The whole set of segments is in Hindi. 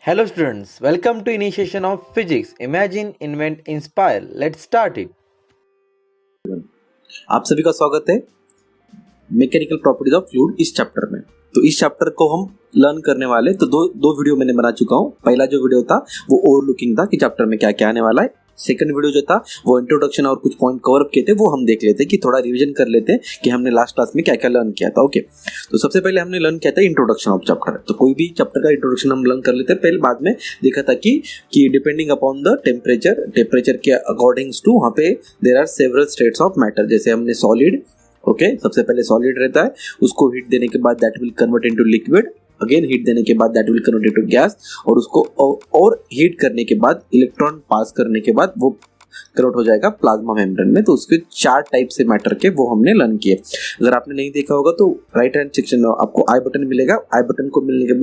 Hello students, welcome to initiation of physics. Imagine, invent, inspire. Let's start it. आप सभी का स्वागत है मैकेनिकल प्रॉपर्टीज ऑफ फ्लूइड इस चैप्टर में। तो इस चैप्टर को हम लर्न करने वाले तो दो वीडियो मैंने बना चुका हूँ। पहला जो वीडियो था वो ओवरलुकिंग था कि चैप्टर में क्या क्या आने वाला है। सेकंड वीडियो जो था वो इंट्रोडक्शन और कुछ पॉइंट कवर अप किए थे, वो हम देख लेते कि थोड़ा रिवीजन कर लेते कि हमने लास्ट क्लास में क्या क्या लर्न किया था। ओके, तो सबसे पहले हमने लर्न किया था इंट्रोडक्शन ऑफ चैप्टर। तो कोई भी चैप्टर का इंट्रोडक्शन हम लर्न कर लेते हैं पहले, बाद में देखा था कि डिपेंडिंग अपॉन द टेम्परेचर के अकॉर्डिंग्स टू वहाँ पे there are several states of matter. जैसे हमने सॉलिड, ओके, सबसे पहले सॉलिड रहता है, उसको हीट देने के बाद that will convert into liquid, again heat देने के बाद that will convert into gas, और उसको और हीट करने के बाद इलेक्ट्रॉन पास करने के बाद वो कन्वर्ट हो जाएगा प्लाज्मा मेम्ब्रेन में। तो उसके 4 टाइप से मैटर के वो हमने लर्न किए। अगर आपने नहीं देखा होगा तो राइट हैंड सेक्शन में आपको आई बटन मिलेगा। आई बटन को मिलने के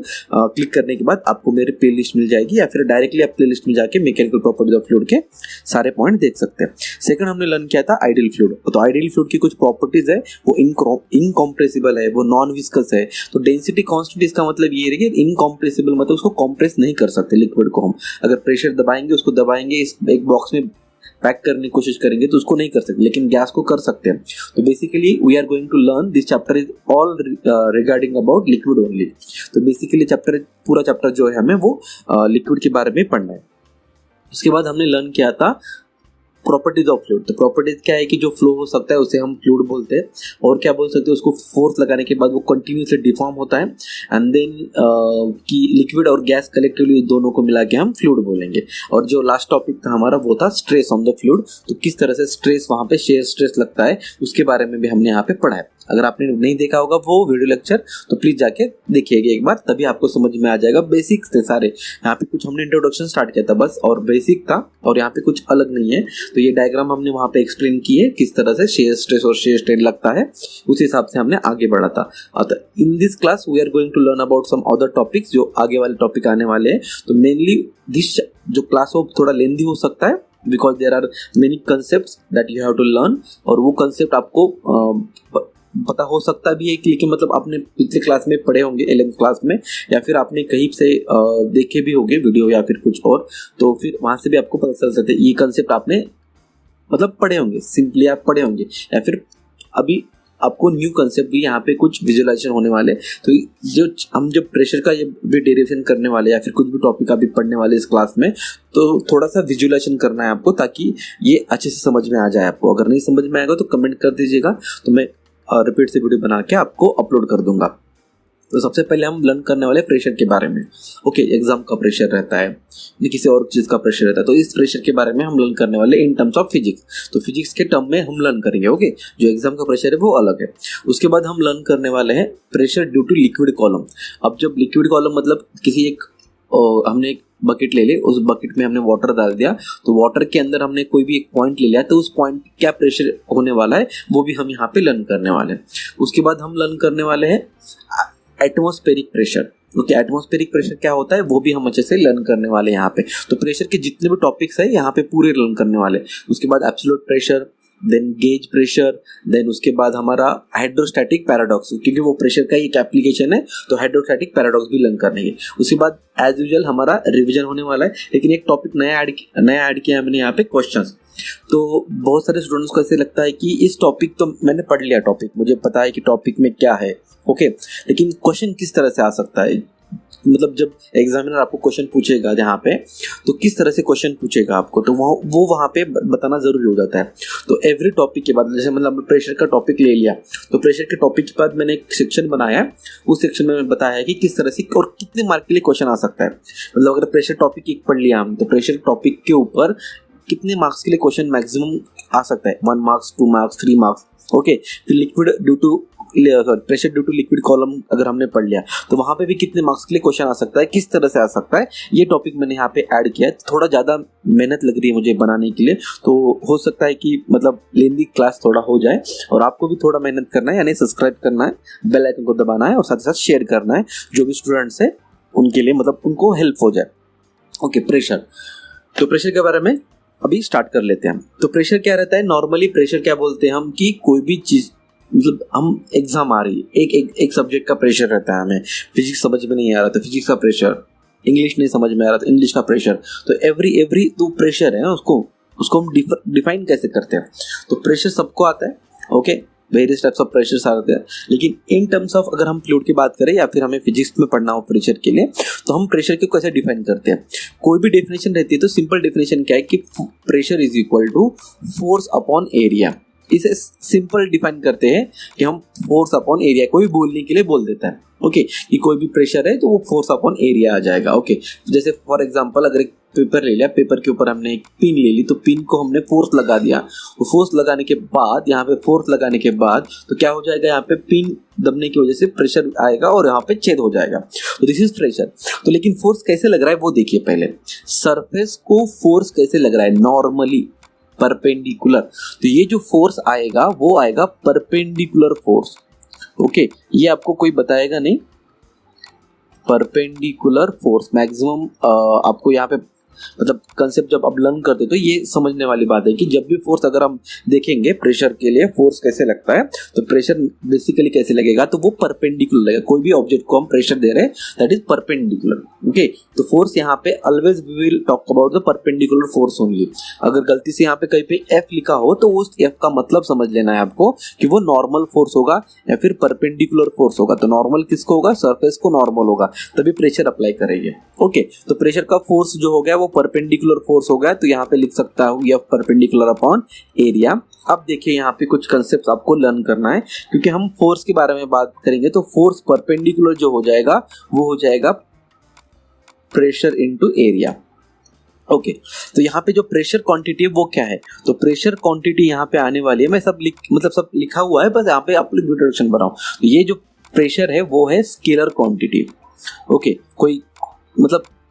क्लिक करने के बाद आपको मेरी प्ले लिस्ट मिल जाएगी, या फिर डायरेक्टली आप प्ले लिस्ट में जाके मैकेनिकल प्रॉपर्टीज ऑफ फ्लूइड के सारे पॉइंट देख सकते हैं। सेकंड हमने लर्न किया था आइडियल फ्लूइड। तो आइडियल फ्लूइड की कुछ प्रॉपर्टीज है, वो इनकॉम्प्रेसिबल है, वो नॉन विस्कस है। तो डेंसिटी कांस्टेंट इसका मतलब ये है कि इनकॉम्प्रेसिबल मतलब उसको कॉम्प्रेस नहीं कर सकते लिक्विड को। हम अगर प्रेशर दबाएंगे, उसको दबाएंगे, इस एक बॉक्स में पैक करने की कोशिश करेंगे तो उसको नहीं कर सकते, लेकिन गैस को कर सकते हैं। तो basically we are going to learn this chapter is all regarding about liquid only. तो बेसिकली पूरा चैप्टर जो है हमें वो लिक्विड के बारे में पढ़ना है। उसके बाद हमने लर्न किया था प्रॉपर्टीज ऑफ फ्लूइड। तो प्रॉपर्टीज क्या है कि जो फ्लो हो सकता है उसे हम फ्लूइड बोलते हैं, और क्या बोल सकते हैं, उसको फोर्स लगाने के बाद वो कंटिन्यूसली डिफॉर्म होता है, एंड देन कि लिक्विड और गैस कलेक्टिवली दोनों को मिला के हम फ्लूइड बोलेंगे। और जो लास्ट टॉपिक था हमारा वो था स्ट्रेस ऑन द फ्लूइड। तो किस तरह से स्ट्रेस वहाँ पे शेयर स्ट्रेस लगता है उसके बारे में भी हमने यहाँ पे पढ़ा है। अगर आपने नहीं देखा होगा वो वीडियो लेक्चर तो प्लीज जाके देखिएगा एक बार, तभी आपको समझ में आ जाएगा। बेसिक्स थे सारे, यहाँ पे कुछ हमने इंट्रोडक्शन स्टार्ट किया था बस, और बेसिक था, और यहाँ पे कुछ अलग नहीं है। तो ये डायग्राम हमने वहाँ पे एक्सप्लेन किए किस तरह से शेयर स्ट्रेस और शेयर स्ट्रेन लगता है, उस हिसाब से हमने आगे बढ़ा था। In this class we are going to learn about some other topics जो आगे वाले टॉपिक आने वाले हैं। तो मेनली दिस जो क्लास हो थोड़ा लेंदी हो सकता है, because there are many concept that you have to learn, और वो कंसेप्ट आपको पता हो सकता भी है कि, लेकिन मतलब आपने पिछले क्लास में पढ़े होंगे 11th क्लास में, या फिर आपने कहीं से देखे भी होंगे वीडियो या फिर कुछ और, तो फिर वहां से भी आपको पता चल सकता है ये कंसेप्ट आपने मतलब पढ़े होंगे, सिंपली आप पढ़े होंगे, या फिर अभी आपको न्यू कंसेप्ट भी यहाँ पे कुछ विजुअलाइजेशन होने वाले। तो जो हम जब प्रेशर का ये भी डेरिवेशन करने वाले या फिर कुछ भी टॉपिक अभी पढ़ने वाले इस क्लास में, तो थोड़ा सा विजुअलाइजेशन करना है आपको, ताकि ये अच्छे से समझ में आ जाए आपको। अगर नहीं समझ में आएगा तो कमेंट कर दीजिएगा, तो मैं रिपीट से वीडियो बना के आपको अपलोड कर दूंगा। तो सबसे पहले हम लर्न करने वाले प्रेशर के बारे में। ओके, एग्जाम का प्रेशर रहता है या किसी और चीज का प्रेशर रहता है, तो इस प्रेशर के बारे में हम लर्न करने वाले इन टर्म्स ऑफ फिजिक्स। तो फिजिक्स के टर्म में हम लर्न करेंगे। ओके, जो एग्जाम का प्रेशर है वो अलग है। उसके बाद हम लर्न करने वाले हैं pressure due to liquid column. अब जब लिक्विड कॉलम मतलब किसी एक हमने एक बकेट ले ली, उस बकेट में हमने वाटर डाल दिया, तो वाटर के अंदर हमने कोई भी एक पॉइंट ले लिया, तो उस पॉइंट क्या प्रेशर होने वाला है वो भी हम यहाँ पे लर्न करने वाले हैं। उसके बाद हम लर्न करने वाले हैं atmospheric pressure. Okay, atmospheric pressure क्या होता है वो भी हम अच्छे से लर्न करने वाले हैं यहाँ पे। तो प्रेशर के जितने भी टॉपिक्स है यहाँ पे पूरे लर्न करने वाले। उसके बाद absolute pressure, then gauge pressure, then उसके बाद हमारा हाइड्रोस्टैटिक पैराडॉक्स, क्योंकि वो प्रेशर का एक एप्लीकेशन है, तो हाइड्रोस्टैटिक पैराडॉक्स भी लर्न करने। उसके बाद एज यूजुअल हमारा रिवीजन होने वाला है, लेकिन एक टॉपिक नया ऐड किया हमने यहाँ पे, क्वेश्चंस। तो बहुत सारे स्टूडेंट्स को ऐसे लगता है कि इस टॉपिक तो मैंने पढ़ लिया, टॉपिक मुझे पता है कि टॉपिक में क्या है, ओके, लेकिन क्वेश्चन किस तरह से आ सकता है, मतलब जब एग्जामिनर आपको क्वेश्चन पूछेगा जहाँ पे, तो किस तरह से क्वेश्चन पूछेगा आपको, तो वो वहाँ पे बताना जरूरी हो जाता है। तो एवरी टॉपिक के बाद, जैसे मतलब प्रेशर का टॉपिक ले लिया, तो प्रेशर के टॉपिक के बाद मैंने एक सेक्शन बनाया है, उस सेक्शन में बताया है कि किस तरह से और कितने मार्क के लिए क्वेश्चन आ सकता है। मतलब अगर प्रेशर टॉपिक एक पढ़ लिया हम, तो प्रेशर टॉपिक के ऊपर कितने मार्क्स के लिए क्वेश्चन मैक्सिमम आ सकता है, 1 मार्क्स, 2 मार्क्स, 3 मार्क्स। ओके, फिर liquid due to pressure due to liquid column अगर हमने पढ़ लिया, तो वहां पे भी कितने मार्क्स के लिए क्वेश्चन आ सकता है, किस तरह से आ सकता है, ये टॉपिक मैंने यहाँ पे ऐड किया है। थोड़ा ज्यादा मेहनत लग रही है मुझे बनाने के लिए, तो हो सकता है कि मतलब लेंदी क्लास थोड़ा हो जाए, और आपको भी थोड़ा मेहनत करना है, यानी सब्सक्राइब करना है, बेल आइकन को दबाना है, और साथ ही साथ शेयर करना है जो भी स्टूडेंट्स है उनके लिए, मतलब उनको हेल्प हो जाए। Okay, pressure. तो प्रेशर के बारे में अभी स्टार्ट कर लेते हैं। तो प्रेशर क्या रहता है, नॉर्मली प्रेशर क्या बोलते हैं हम, कि कोई भी चीज, मतलब हम एग्जाम आ रही है, एक सब्जेक्ट का प्रेशर रहता है, हमें फिजिक्स समझ में नहीं आ रहा तो फिजिक्स का प्रेशर, इंग्लिश नहीं समझ में आ रहा तो इंग्लिश का प्रेशर, तो एवरी तो प्रेशर है उसको हम डिफाइन कैसे करते हैं। तो प्रेशर सबको आता है, okay, various types of pressures आते हैं, लेकिन इन टर्म्स ऑफ अगर हम फ्लूइड की बात करें या फिर हमें फिजिक्स में पढ़ना हो प्रेशर के लिए, तो हम प्रेशर को कैसे डिफाइन करते हैं। कोई भी डेफिनेशन रहती है तो सिंपल डेफिनेशन क्या है कि pressure is equal to force upon area. इसे सिंपल डिफाइन करते हैं कि हम फोर्स अपॉन एरिया, कोई बोलने के लिए बोल देता है, ओके, कि कोई भी प्रेशर है तो वो फोर्स अपॉन एरिया आ जाएगा, ओके। जैसे फॉर एग्जांपल अगर एक पेपर ले लिया, पेपर के ऊपर हमने एक पिन ले ली, तो पिन को हमने फोर्स लगा दिया, वो फोर्स लगाने के बाद यहाँ पे फोर्स लगाने के बाद तो क्या हो जाएगा, यहाँ पे पिन दबने की वजह से प्रेशर आएगा और यहाँ पे छेद हो जाएगा, तो दिस इज प्रेशर। तो लेकिन फोर्स कैसे लग रहा है वो देखिए, पहले सरफेस को फोर्स कैसे लग रहा है, नॉर्मली परपेंडिकुलर। तो ये जो फोर्स आएगा वो आएगा परपेंडिकुलर फोर्स, ओके, ये आपको कोई बताएगा नहीं, परपेंडिकुलर फोर्स मैक्सिमम आपको यहाँ पे मतलब कंसेप्ट जब आप लर्न करते तो ये समझने वाली बात है कि जब भी फोर्स अगर हम देखेंगे प्रेशर के लिए फोर्स कैसे लगता है, तो प्रेशर बेसिकली कैसे लगेगा, तो वो परपेंडिकुलर लगेगा। कोई भी ऑब्जेक्ट को हम प्रेशर दे रहे हैं दैट इज परपेंडिकुलर, ओके। तो फोर्स यहाँ पे always we will talk about the perpendicular force only. अगर गलती से यहाँ पे कहीं पे एफ लिखा हो तो उस एफ का मतलब समझ लेना है आपको कि वो नॉर्मल फोर्स होगा या फिर परपेंडिकुलर फोर्स होगा। तो नॉर्मल किसको होगा, सरफेस को नॉर्मल होगा, तभी प्रेशर अप्लाई करेंगे, ओके। तो प्रेशर का फोर्स जो हो गया वो परपेंडिकुलर फोर्स हो गया, तो यहाँ पे लिख सकता हूँ एफ परपेंडिकुलर अपॉन एरिया। अब देखिए यहाँ पे कुछ कंसेप्ट आपको लर्न करना है, क्योंकि हम फोर्स के बारे में बात करेंगे तो फोर्स परपेंडिकुलर जो हो जाएगा वो हो जाएगा प्रेशर इनटू एरिया, ओके। तो यहाँ पे जो प्रेशर क्वांटिटी है वो क्या है, तो प्रेशर क्वांटिटी यहाँ पे आने वाली है, मैं सब लिखा हुआ है, बस यहाँ पे आप इंट्रोडक्शन बनाओ। तो ये जो प्रेशर है वो है स्केलर क्वांटिटी, ओके।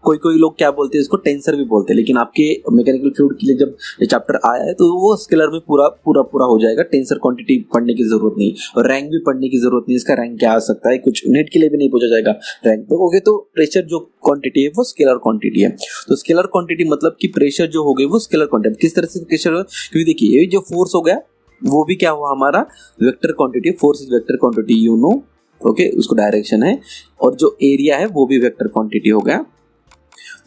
कोई लोग क्या बोलते हैं, इसको टेंसर भी बोलते हैं, लेकिन आपके मैकेनिकल फ्लूइड के लिए जब ये चैप्टर आया है तो वो स्केलर में पूरा हो जाएगा। टेंसर क्वांटिटी पढ़ने की जरूरत नहीं और रैंक भी पढ़ने की जरूरत नहीं, इसका रैंक क्या आ सकता है, कुछ नेट के लिए भी नहीं पूछा जाएगा रैंक तो, ओके। तो प्रेशर जो क्वांटिटी है वो स्केलर क्वांटिटी है। तो स्केलर क्वांटिटी मतलब कि प्रेशर जो हो गई वो स्केलर क्वांटिटी, किस तरह से प्रेशर हो, क्योंकि देखिए ये जो फोर्स हो गया वो भी क्या हुआ हमारा vector quantity, force is vector quantity, you know, okay, उसको डायरेक्शन है, और जो एरिया है वो भी वेक्टर क्वांटिटी हो गया।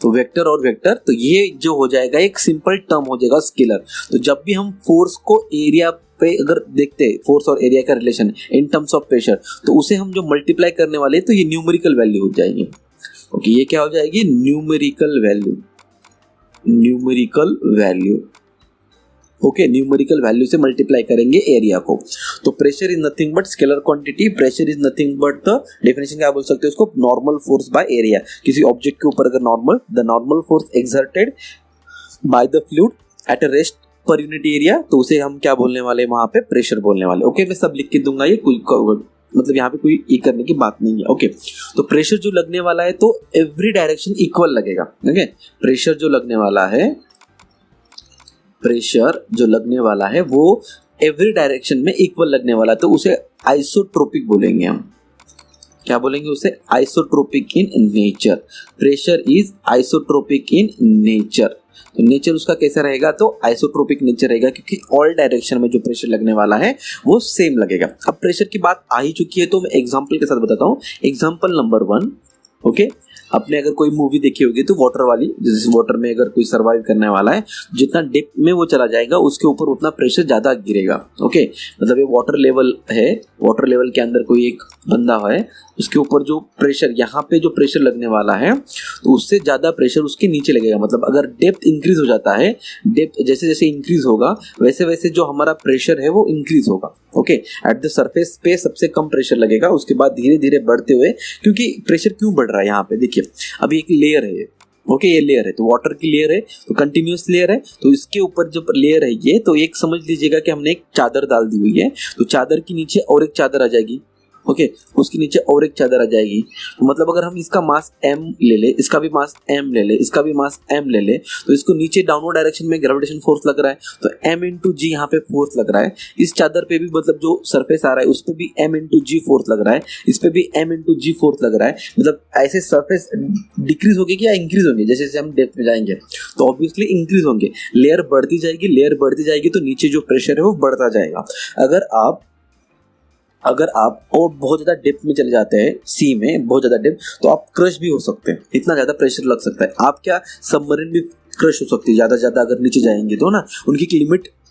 तो वेक्टर और वेक्टर, तो ये जो हो जाएगा एक सिंपल टर्म हो जाएगा स्केलर। तो जब भी हम फोर्स को एरिया पे अगर देखते हैं, फोर्स और एरिया का relation in terms of pressure, तो उसे हम जो मल्टीप्लाई करने वाले हैं तो ये न्यूमेरिकल वैल्यू हो जाएगी, ओके। ये क्या हो जाएगी, numerical value, okay. Numerical value से मल्टीप्लाई करेंगे एरिया को। तो pressure is nothing but scalar quantity, pressure is nothing but the definition क्या बोल सकते हैं उसको, नॉर्मल फोर्स बाय एरिया। किसी ऑब्जेक्ट के ऊपर अगर the normal force exerted by the fluid at a rest per unit area, तो उसे हम क्या बोलने वाले, वहां पे प्रेशर बोलने वाले, ओके। मैं सब लिख के दूंगा, ये मतलब यहाँ पे कोई ये करने की बात नहीं है, ओके। तो प्रेशर जो लगने वाला है तो एवरी डायरेक्शन इक्वल लगेगा, ओके। प्रेशर जो लगने वाला है वो एवरी डायरेक्शन में इक्वल लगने वाला है, तो उसे आइसोट्रोपिक बोलेंगे हम। क्या बोलेंगे उसे, isotropic in nature. Pressure is isotropic in nature. तो नेचर उसका कैसा रहेगा, तो आइसोट्रोपिक नेचर रहेगा, क्योंकि ऑल डायरेक्शन में जो प्रेशर लगने वाला है वो सेम लगेगा। अब प्रेशर की बात आ ही चुकी है तो मैं एग्जांपल के साथ बताता हूँ। Example number 1, okay. आपने अगर कोई मूवी देखी होगी तो वाटर वाली, जैसे वाटर में अगर कोई सरवाइव करने वाला है, जितना डेप्थ में वो चला जाएगा उसके ऊपर उतना प्रेशर ज्यादा गिरेगा, ओके। मतलब ये वाटर लेवल है, वाटर लेवल के अंदर कोई एक बंदा है, उसके ऊपर जो प्रेशर, यहाँ पे जो प्रेशर लगने वाला है तो उससे ज्यादा प्रेशर उसके नीचे लगेगा। मतलब अगर डेप्थ इंक्रीज हो जाता है, डेप्थ जैसे जैसे इंक्रीज होगा वैसे वैसे जो हमारा प्रेशर है वो इंक्रीज होगा, ओके। एट द सरफेस पे सबसे कम प्रेशर लगेगा, उसके बाद धीरे धीरे बढ़ते हुए, क्योंकि प्रेशर क्यों बढ़ रहा है यहाँ पे देखिए, अभी एक लेयर है, ओके, ये लेयर है, तो वाटर की लेयर है, तो कंटिन्यूअस लेयर है, तो इसके ऊपर जब लेयर है ये, तो एक समझ लीजिएगा कि हमने एक चादर डाल दी हुई है, तो चादर के नीचे और एक चादर आ जाएगी, ओके, उसके नीचे और एक चादर आ जाएगी। तो मतलब अगर हम इसका मास m ले ले, इसका भी मास m ले ले, इसका भी मास m ले ले, तो इसको नीचे डाउनवर्ड डायरेक्शन में ग्रेविटेशन फोर्स लग रहा है, तो m इंटू जी यहाँ पे फोर्स लग रहा है। इस चादर पे भी मतलब जो सरफेस आ रहा है उस पे भी m इंटू जी फोर्स लग रहा है, इस पे भी m इंटू जी फोर्स लग रहा है। मतलब ऐसे सरफेस डिक्रीज होगी या इंक्रीज होंगे, जैसे जैसे हम डेप्थ में जाएंगे तो ऑब्वियसली इंक्रीज होंगे, लेयर बढ़ती जाएगी, तो नीचे जो प्रेशर है वो बढ़ता जाएगा। अगर आप और बहुत ज्यादा डेप्थ में चले जाते हैं सी में, बहुत ज्यादा डेप्थ, तो आप क्रश भी हो सकते हैं, इतना ज्यादा प्रेशर लग सकता है। आप क्या सबमरीन भी क्रश हो सकती है ज्यादा से ज्यादा अगर नीचे जाएंगे तो ना। उनकी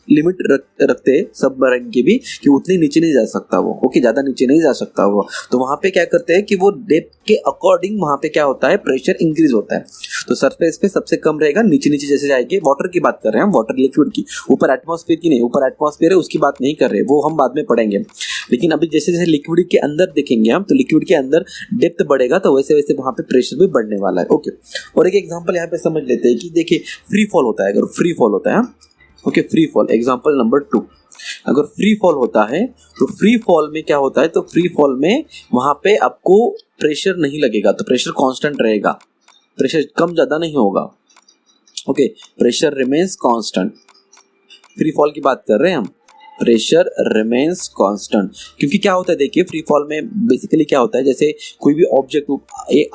लिमिट रखते हैं सबमरीन की भी कि उतने नीचे नहीं जा सकता वो, ओके, ज्यादा नीचे नहीं जा सकता वो। तो वहां पे क्या करते हैं कि वो डेप्थ के अकॉर्डिंग वहां पे क्या होता है, प्रेशर इंक्रीज होता है। तो सरफेस पे सबसे कम रहेगा, नीचे नीचे जैसे जाएंगे, वाटर की बात कर रहे हैं हम, वाटर लिक्विड की, ऊपर एटमॉस्फेयर की नहीं, ऊपर एटमॉस्फेयर है उसकी बात नहीं कर रहे, वो हम बाद में पढ़ेंगे। लेकिन अभी जैसे जैसे लिक्विड के अंदर देखेंगे हम, तो लिक्विड के अंदर डेप्थ बढ़ेगा तो वैसे वैसे वहां पे प्रेशर भी बढ़ने वाला है, ओके। और एक एग्जांपल यहाँ पे समझ लेते हैं कि देखिए फ्री फॉल होता है, अगर फ्री फॉल होता है, okay, free fall, example number 2, अगर फ्री फॉल होता है तो फ्री फॉल में क्या होता है, तो फ्री फॉल में वहां पे आपको प्रेशर नहीं लगेगा, तो प्रेशर कांस्टेंट रहेगा, प्रेशर कम ज्यादा नहीं होगा, okay, pressure remains constant. Free fall की बात कर रहे हैं हम, प्रेशर रिमेन्स कांस्टेंट। क्योंकि क्या होता है देखिए फ्री फॉल में बेसिकली क्या होता है, जैसे कोई भी ऑब्जेक्ट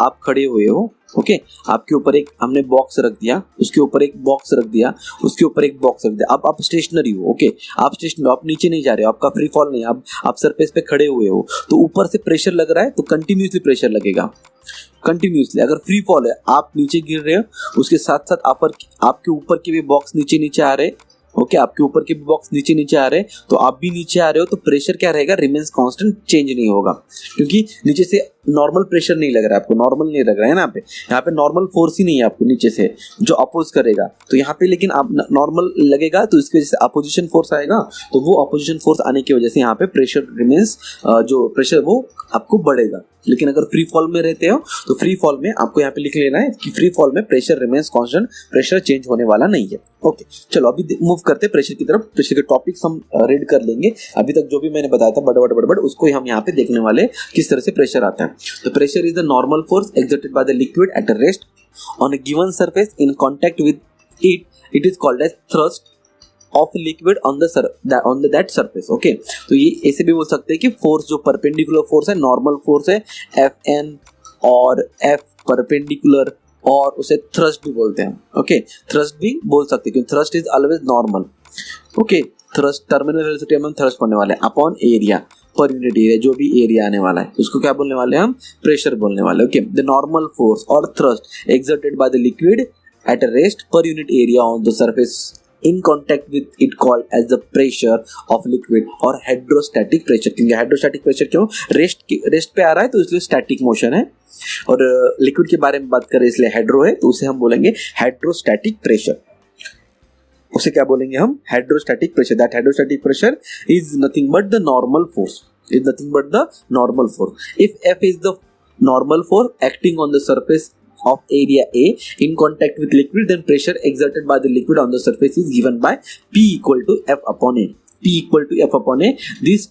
आप खड़े हुए हो, ओके, आपके ऊपर एक हमने बॉक्स रख दिया, उसके ऊपर एक बॉक्स रख दिया, उसके ऊपर एक बॉक्स रख दिया, आप स्टेशनरी हो, ओके, आप स्टेशनरी, आप नीचे नहीं जा रहे हो, आपका फ्री फॉल नहीं, आप सरफेस पे खड़े हुए हो, तो ऊपर से प्रेशर लग रहा है तो कंटिन्यूसली प्रेशर लगेगा, कंटिन्यूसली। अगर फ्री फॉल है, आप नीचे गिर रहे हो, उसके साथ साथ आपके ऊपर के भी बॉक्स नीचे नीचे आ रहे, ओके, आपके ऊपर के बॉक्स नीचे नीचे आ रहे, तो आप भी नीचे आ रहे हो, तो प्रेशर क्या रहेगा, रिमेन्स कांस्टेंट, चेंज नहीं होगा। क्योंकि नीचे से नॉर्मल प्रेशर नहीं लग रहा है आपको, नॉर्मल नहीं लग रहा है ना, यहाँ पे नॉर्मल फोर्स ही नहीं है आपको नीचे से जो अपोज करेगा, तो यहाँ पे लेकिन आप नॉर्मल लगेगा, तो इसकी वजह से अपोजिशन फोर्स आएगा, तो वो अपोजिशन फोर्स आने की वजह से यहाँ पे प्रेशर रिमेन्स, जो प्रेशर वो आपको बढ़ेगा। लेकिन अगर फ्री फॉल में रहते हो तो फ्री फॉल में आपको यहाँ पे लिख लेना है कि फ्री फॉल में pressure remains constant, pressure change होने वाला नहीं है, ओके। चलो अभी मूव करते हैं प्रेशर की तरफ, प्रेशर के टॉपिक्स हम रीड कर लेंगे। अभी तक जो भी मैंने बताया था बड़ उसको ही हम यहाँ पे देखने वाले किस तरह से प्रेशर आता है। तो pressure is the normal force exerted by the liquid at a rest on a given surface in contact with it is called as thrust of liquid on that surface, okay. तो ये ऐसे भी बोल सकते हैं कि फोर्स जो परपेंडिकुलर फोर्स है, नॉर्मल फोर्स है, Fn और F परपेंडिकुलर, और उसे थ्रस्ट भी बोलते हैं, ओके, थ्रस्ट भी बोल सकते हैं क्योंकि thrust is always normal, okay. Thrust terminal velocity हम थ्रस्ट पढ़ने वाले हैं अपॉन एरिया पर यूनिट एरिया, जो भी एरिया आने वाला है उसको क्या बोलने वाले हैं हम, प्रेशर बोलने वाले, ओके। द नॉर्मल फोर्स और thrust exerted by the liquid at a rest per unit area on the surface in contact with it called as the pressure of liquid और हाइड्रोस्टैटिक प्रेशर। क्योंकि हाइड्रोस्टैटिक प्रेशर क्यों, रेस्ट पे आ रहा है तो इसलिए स्टैटिक मोशन है, और लिक्विड के बारे में बात करें इसलिए हाइड्रो है, तो उसे हम बोलेंगे हाइड्रोस्टैटिक प्रेशर। उसे क्या बोलेंगे हम, hydrostatic pressure. That hydrostatic pressure is nothing but the normal force, is nothing but the normal force. If F is the normal force acting on the surface of area A in contact with liquid, then pressure exerted by the liquid on the surface is given by P equal to F upon A. P equal to F upon A. This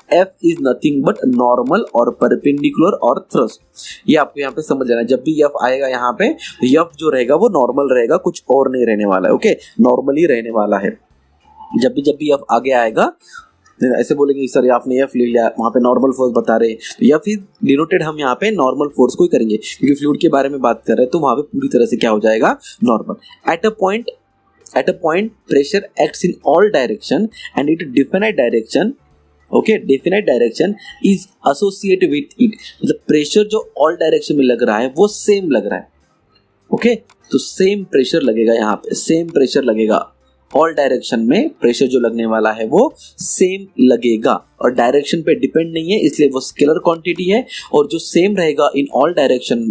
F is nothing but normal और perpendicular और thrust. ये आपको यहाँ पे समझ लेना, जब भी F आएगा यहाँ पे, F जो रहेगा वो नॉर्मल रहेगा, कुछ और नहीं रहने वाला है, ओके, नॉर्मल ही रहने वाला है। जब भी F आगे आएगा ऐसे बोलेंगे सर आपने F ले लिया, वहाँ पे नॉर्मल फोर्स बता रहे, तो F इज डिनोटेड, हम यहाँ पे नॉर्मल फोर्स को ही करेंगे क्योंकि फ्लूइड के बारे में बात कर रहे हैं, तो वहाँ पे पूरी तरह से क्या हो जाएगा, normal. At a point pressure acts in all direction and it definite direction, okay, definite direction is associated with it, मतलब प्रेशर जो ऑल डायरेक्शन में लग रहा है वो सेम लग रहा है, ओके, तो सेम प्रेशर लगेगा यहाँ पे, सेम प्रेशर लगेगा ऑल डायरेक्शन में, प्रेशर जो लगने वाला है वो सेम लगेगा और डायरेक्शन पे डिपेंड नहीं है, इसलिए वो स्केलर क्वांटिटी है, और जो सेम रहेगा इन ऑल डायरेक्शन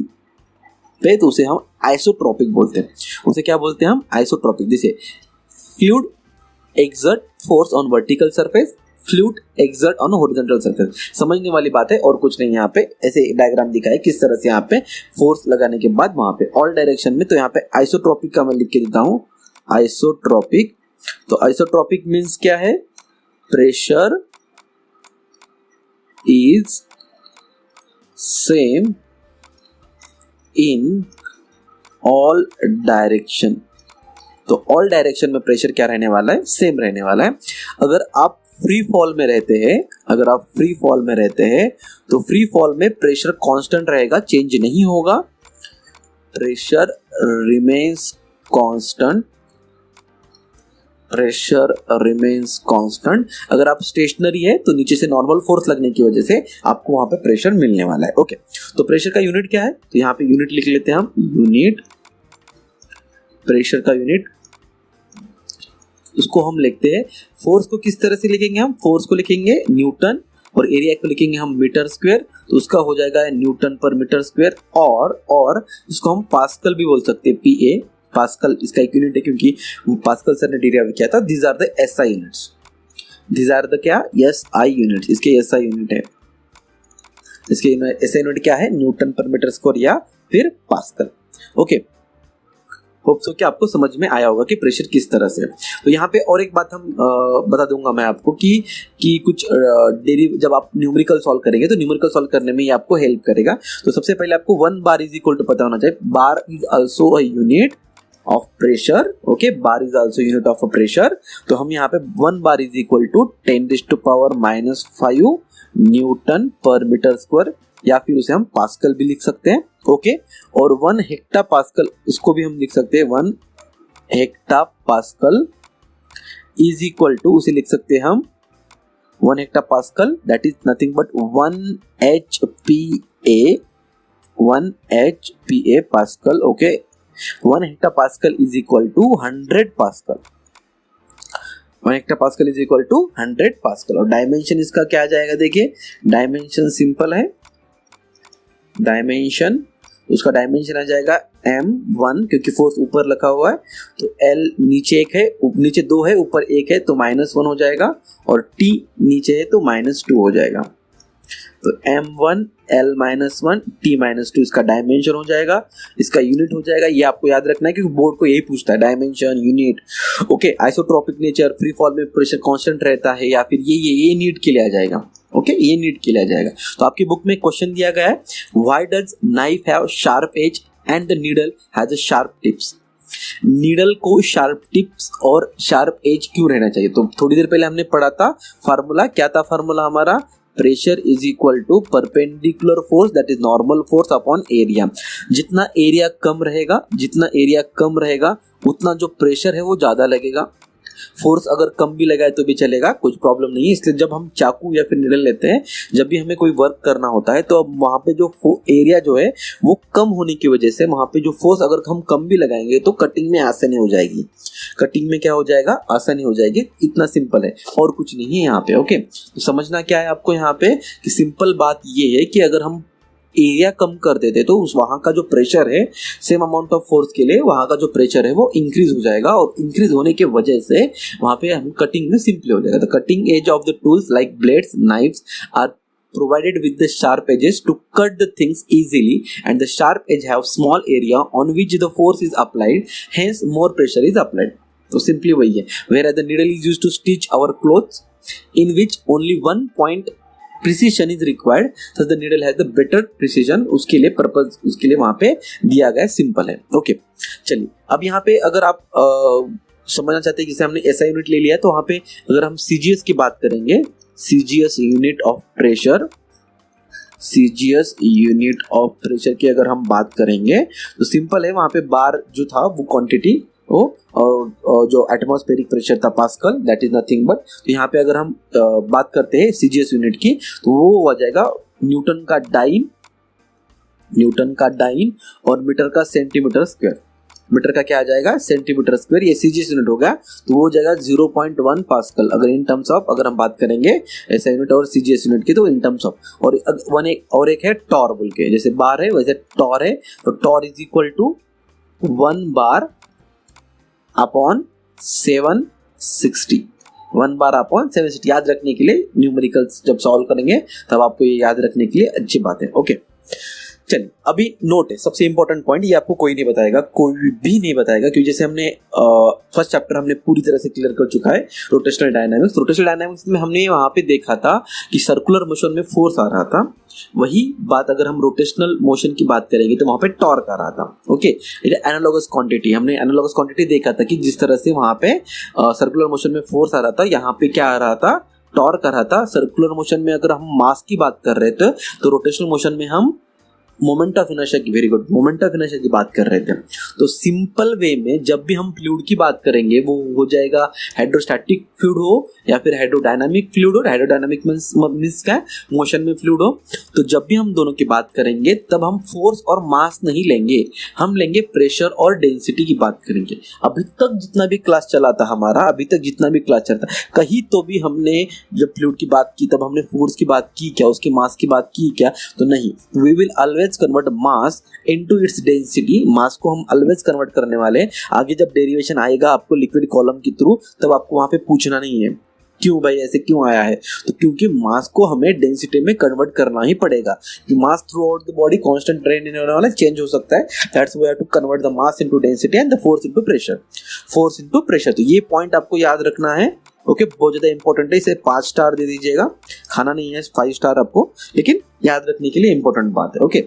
पे तो उसे हम आइसोट्रोपिक बोलते हैं। उसे क्या बोलते हैं हम, आइसोट्रोपिक। जैसे fluid exert force on vertical surface, fluid exert on horizontal surface. समझने वाली बात है और कुछ नहीं, यहाँ पे ऐसे डायग्राम दिखा है किस तरह से यहाँ पे फोर्स लगाने के बाद वहां पे ऑल डायरेक्शन में, तो यहाँ पे आइसोट्रोपिक का मैं लिख के देता हूँ, आइसोट्रोपिक। तो आइसोट्रोपिक मीन्स क्या है, pressure is same in all direction. तो ऑल डायरेक्शन में प्रेशर क्या रहने वाला है, सेम रहने वाला है। अगर आप फ्री फॉल में रहते हैं, अगर आप फ्री फॉल में रहते हैं तो फ्री फॉल में प्रेशर कांस्टेंट रहेगा, चेंज नहीं होगा, pressure remains constant pressure remains constant. अगर आप स्टेशनरी है तो नीचे से नॉर्मल फोर्स लगने की वजह से आपको वहां पे प्रेशर मिलने वाला है। ओके, तो प्रेशर का यूनिट क्या है, तो यहाँ पे यूनिट लिख लेते हैं हम, यूनिट प्रेशर का यूनिट, उसको हम लिखते हैं। फोर्स को किस तरह से लिखेंगे हम, फोर्स को लिखेंगे न्यूटन और एरिया को लिखेंगे हम मीटर स्क्वायर, तो उसका हो जाएगा न्यूटन पर मीटर स्क्वायर। और इसको हम पास्कल भी बोल सकते हैं, पीए पास्कल इसका एक यूनिट है, क्योंकि पास्कल सर ने डिराइव किया था। These are the SI units, these are the क्या, एसआई यूनिट्स, इसके एसआई यूनिट है। इसके एसआई यूनिट क्या है, न्यूटन पर मीटर स्क्वायर या फिर पास्कल। ओके, होप सो कि आपको समझ में आया होगा कि प्रेशर किस तरह से है। तो यहाँ पे और एक बात हम बता दूंगा मैं आपको कि कुछ जब आप न्यूमेरिकल सॉल्व करेंगे तो न्यूमेरिकल सॉल्व करने में ये आपको हेल्प करेगा। तो सबसे पहले आपको 1 बार इज इक्वल टू पता होना चाहिए। Bar is also a unit of pressure. Okay, bar is also unit of a pressure. तो हम यहाँ पे 1 bar is equal to 10⁻⁻5 newton per metre square, या फिर उसे हम पास्कल भी लिख सकते हैं। ओके, और 1 हेक्टा पास्कल, इसको भी हम लिख सकते हैं 1 hecto pascal is equal to, उसे लिख सकते हैं हम 1 hecto pascal that is nothing but 1 HPa pascal. Okay, 1 hecto pascal is equal to 100 pascal. 1 hecto pascal is equal to 100 pascal. और डायमेंशन इसका क्या आ जाएगा, देखिए डायमेंशन सिंपल है, डायमेंशन उसका डायमेंशन आ जाएगा m1, क्योंकि फोर्स ऊपर रखा हुआ है तो l नीचे एक है, नीचे 2 है, ऊपर 1 है तो -1 हो जाएगा, और t नीचे है तो -2 हो जाएगा। तो m1 l-1 t-2 इसका डायमेंशन हो जाएगा, इसका यूनिट हो जाएगा। ये आपको याद रखना है क्योंकि बोर्ड को यही पूछता है, dimension, unit. Okay, isotropic nature, free fall में प्रेशर कांस्टेंट रहता है, या फिर ये नीड के लिए आ जाएगा। ओके, ये नीड के लिए आ जाएगा। तो आपकी बुक में क्वेश्चन दिया गया है, why does knife have sharp edge and the needle has a sharp tips. Needle को शार्प टिप्स और शार्प एज क्यों रहना चाहिए। तो थोड़ी देर पहले हमने पढ़ा था फार्मूला, क्या था फार्मूला हमारा, pressure is equal to perpendicular force that is normal force upon area. जितना एरिया कम रहेगा उतना जो प्रेशर है वो ज्यादा लगेगा। फोर्स अगर कम भी लगाए तो भी चलेगा, कुछ प्रॉब्लम नहीं है। इसलिए जब हम चाकू या फिर निडल लेते हैं, जब भी हमें कोई वर्क करना होता है, तो अब वहां पे जो एरिया जो है वो कम होने की वजह से वहां पे जो फोर्स अगर हम कम भी लगाएंगे तो कटिंग में आसानी हो जाएगी। कटिंग में क्या हो जाएगा, आसानी हो जाएगी। इतना सिंपल है और कुछ नहीं है यहाँ पे। ओके, तो समझना क्या है आपको यहाँ पे कि सिंपल बात ये है कि अगर हम एरिया कम कर देते तो उस वहां का जो प्रेशर है, सेम अमाउंट ऑफ फोर्स के लिए वहां का जो प्रेशर है वो इंक्रीज हो जाएगा, और इंक्रीज होने के वजह से वहां पे हम कटिंग में सिंपली हो जाएगा। The cutting edge of the tools like blades, knifes are provided with the sharp edges to cut the things easily, and the sharp edge have small area on which the force is applied, hence more pressure is applied. तो सिंपली वही है। Whereas the needle is used to stitch our clothes, in which only 1 point precision is required, thus the needle has the better precision। उसके लिए पर्पज, उसके लिए वहां पे दिया गया, सिंपल है। ओके, चलिए अब यहाँ पे अगर आप समझना चाहते हैं, जैसे हमने ऐसा यूनिट ले लिया, तो वहां पे अगर हम सीजीएस की बात करेंगे, CGS unit of pressure, CGS unit of pressure की अगर हम बात करेंगे तो सिंपल है। वहां पे बार जो था वो क्वांटिटी, और जो एटमॉस्फेरिक प्रेशर था pascal, that is nothing but. तो यहाँ पे अगर हम बात करते हैं सीजीएस यूनिट की, तो वो हो जाएगा न्यूटन का डाइन और मीटर का सेंटीमीटर स्क्वायर। मीटर का क्या आ जाएगा, सेंटीमीटर स्क्वायर। ये सीजीएस यूनिट हो गया, तो वो हो जाएगा 0.1 पास्कल। अगर इन टर्म्स ऑफ अगर हम बात करेंगे ऐसा यूनिट और सीजीएस यूनिट की, तो इन टर्म्स ऑफ। और एक है टॉर बोल के, जैसे बार है वैसे टॉर है, तो torr is equal to 1 bar upon 760। 1 bar upon 760 याद रखने के लिए, न्यूमेरिकल्स जब सॉल्व करेंगे तब आपको ये याद रखने के लिए अच्छी बात है। ओके, चलिए अभी नोट है, सबसे इंपॉर्टेंट पॉइंट, ये आपको कोई नहीं बताएगा, कोई भी नहीं बताएगा, क्योंकि जैसे हमने फर्स्ट चैप्टर हमने पूरी तरह से क्लियर कर चुका है रोटेशनल डायनामिक्स में हमने वहां पे देखा था कि सर्कुलर मोशन में फोर्स आ रहा था। वही बात अगर हम रोटेशनल मोशन की बात करेंगे तो वहां पे टॉर्क आ रहा था। ओके, एनालॉगस क्वांटिटी, हमने एनालॉगस क्वांटिटी देखा था कि जिस तरह से वहां पे सर्कुलर मोशन में फोर्स आ रहा था, यहाँ पे क्या आ रहा था, टॉर्क आ रहा था। सर्कुलर मोशन में अगर हम मास की बात कर रहे थे, तो रोटेशनल मोशन में हम मोमेंट ऑफ इनर्शिया की, very good, moment of inertia की बात कर रहे थे। तो सिंपल वे में जब भी हम फ्लूइड की बात करेंगे वो हो जाएगा हाइड्रोस्टैटिक फ्लूइड हो या फिर हाइड्रोडायनामिक फ्लूइड हो। हाइड्रोडायनामिक मींस क्या है, मोशन में फ्लूइड हो। तो जब भी हम दोनों की बात करेंगे तब हम फोर्स और मास नहीं लेंगे, हम लेंगे प्रेशर और डेंसिटी की बात करेंगे। अभी तक जितना भी क्लास चला था हमारा, अभी तक जितना भी क्लास चलता, कहीं तो भी हमने जब फ्लूइड की बात की तब हमने फोर्स की बात की क्या, उसके मास की बात की क्या? तो नहीं। We will always convert mass into its density. Mass को हम ऑलवेज कन्वर्ट करने वाले। आगे जब डेरिवेशन आएगा आपको लिक्विड कॉलम के थ्रू, तब आपको वहां पे पूछना नहीं है क्यों भाई ऐसे क्यों आया है, तो क्योंकि मास को हमें डेंसिटी में कन्वर्ट करना ही पड़ेगा। Mass throughout the body constant trend होने वाला, चेंज हो सकता है। That's why we have to convert the mass into density and the force into pressure. Force into pressure, तो ये पॉइंट आपको याद रखना है। ओके, बहुत ज्यादा इंपॉर्टेंट है, इसे 5 स्टार दे दीजिएगा। खाना नहीं है 5 स्टार आपको, लेकिन याद रखने के लिए इंपॉर्टेंट बात है। ओके,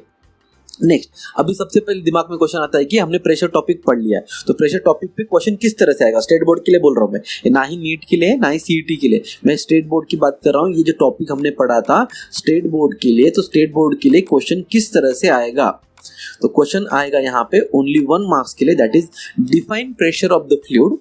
नेक्स्ट, अभी सबसे पहले दिमाग में क्वेश्चन आता है कि हमने प्रेशर टॉपिक पढ़ लिया है, तो प्रेशर टॉपिक पे क्वेश्चन किस तरह से आएगा? स्टेट बोर्ड के लिए बोल रहा हूं मैं, ना ही नीट के लिए ना ही सीईटी के लिए, मैं स्टेट बोर्ड की बात कर रहा हूं। ये जो टॉपिक हमने पढ़ा था स्टेट बोर्ड के लिए, तो स्टेट बोर्ड के लिए क्वेश्चन किस तरह से आएगा? तो क्वेश्चन आएगा यहाँ पे ओनली 1 मार्क्स के लिए, that is define pressure of the fluid.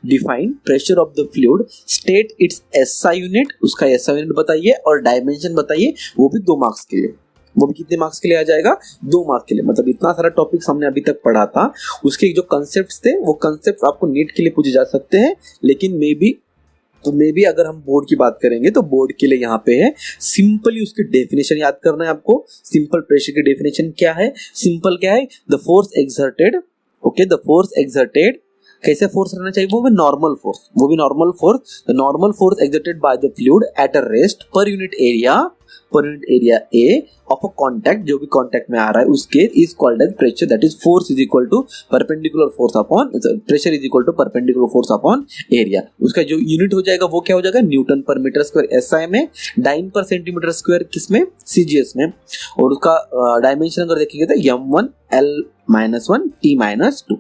Define pressure of the fluid, state it's SI unit, उसका एसआई यूनिट बताइए और डायमेंशन बताइए, वो भी 2 मार्क्स के लिए। वो भी कितने मार्क्स के लिए आ जाएगा? 2 मार्क्स के लिए। मतलब इतना सारा टॉपिक्स हमने अभी तक पढ़ा था, उसके जो कॉन्सेप्ट्स थे वो कॉन्सेप्ट्स आपको नीट के लिए पूछे जा सकते हैं, लेकिन मे बी अगर हम बोर्ड की बात करेंगे तो बोर्ड के लिए यहाँ पे है सिंपली उसकी डेफिनेशन याद करना है आपको। सिंपल प्रेशर की डेफिनेशन क्या है? सिंपल क्या है? The force exerted, okay, the force exerted, कैसे फोर्स रहना चाहिए? वो भी नॉर्मल फोर्स, वो भी normal force. The normal force exerted by the fluid at a rest per unit area A of a contact, जो भी कांटेक्ट में आ रहा है उसके, is called as pressure. That is force is equal to perpendicular force upon, pressure is equal to perpendicular force upon area. उसका जो यूनिट हो जाएगा वो क्या हो जाएगा? Newton per metre square SI में, डाइन पर सेंटीमीटर स्क्वायर किसमें? सीजीएस में। और उसका डायमेंशन अगर देखेंगे तो m1 L-1 T-2।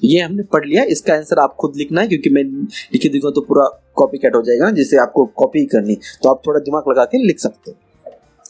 ये हमने पढ़ लिया। इसका आंसर आप खुद लिखना है, क्योंकि मैं लिख दूंगा तो पूरा कॉपी कैट हो जाएगा, जिसे आपको कॉपी करनी, तो आप थोड़ा दिमाग लगा के लिख सकते हो।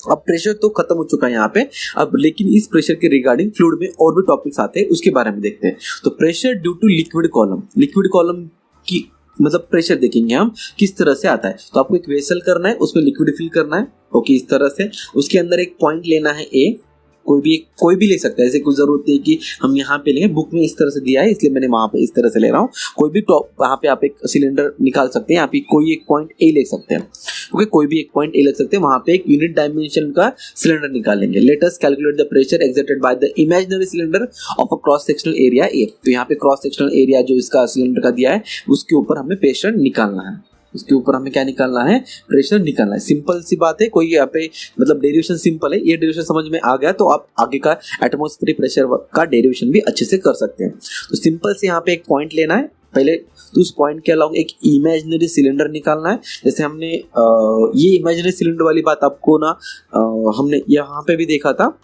अब प्रेशर तो खत्म हो चुका है यहाँ पे, अब लेकिन इस प्रेशर के रिगार्डिंग फ्लूइड में और भी टॉपिक्स आते हैं, उसके बारे में देखते हैं। तो pressure due to liquid column, liquid column की मतलब प्रेशर देखेंगे हम किस तरह से आता है। तो आपको एक वेसल करना है, उसमें लिक्विड फिल करना है, ओके, इस तरह से। उसके अंदर एक पॉइंट लेना है ए, कोई भी ले सकता है, ऐसे कुछ जरूरत है कि हम यहाँ पे लेंगे, बुक में इस तरह से दिया है इसलिए मैंने वहां पे इस तरह से ले रहा हूँ। कोई भी टॉप वहां पे आप एक सिलेंडर निकाल सकते हैं, यहाँ पे कोई एक पॉइंट ए ले सकते हैं, ओके, कोई भी एक पॉइंट ए ले सकते हैं, वहां पे एक यूनिट डायमेंशन का सिलेंडर निकालेंगे। Let us calculate the pressure exerted by the imaginary cylinder of a cross sectional area A. तो यहाँ पे क्रॉस सेक्शनल एरिया जो इसका सिलेंडर का दिया है उसके ऊपर हमें प्रेशर निकालना है, उसके ऊपर हमें क्या निकालना है? प्रेशर निकालना है। सिंपल सी बात है, कोई यहाँ पे मतलब डेरिवेशन सिंपल है, ये डेरिवेशन समझ में आ गया तो आप आगे का एटमॉस्फेरिक प्रेशर का डेरिवेशन भी अच्छे से कर सकते हैं। तो सिंपल से यहाँ पे एक पॉइंट लेना है पहले, तो उस पॉइंट के अलावा एक इमेजिनरी सिलेंडर निकालना है। जैसे हमने ये इमेजिनरी सिलेंडर वाली बात आपको ना हमने यहाँ पे भी देखा था,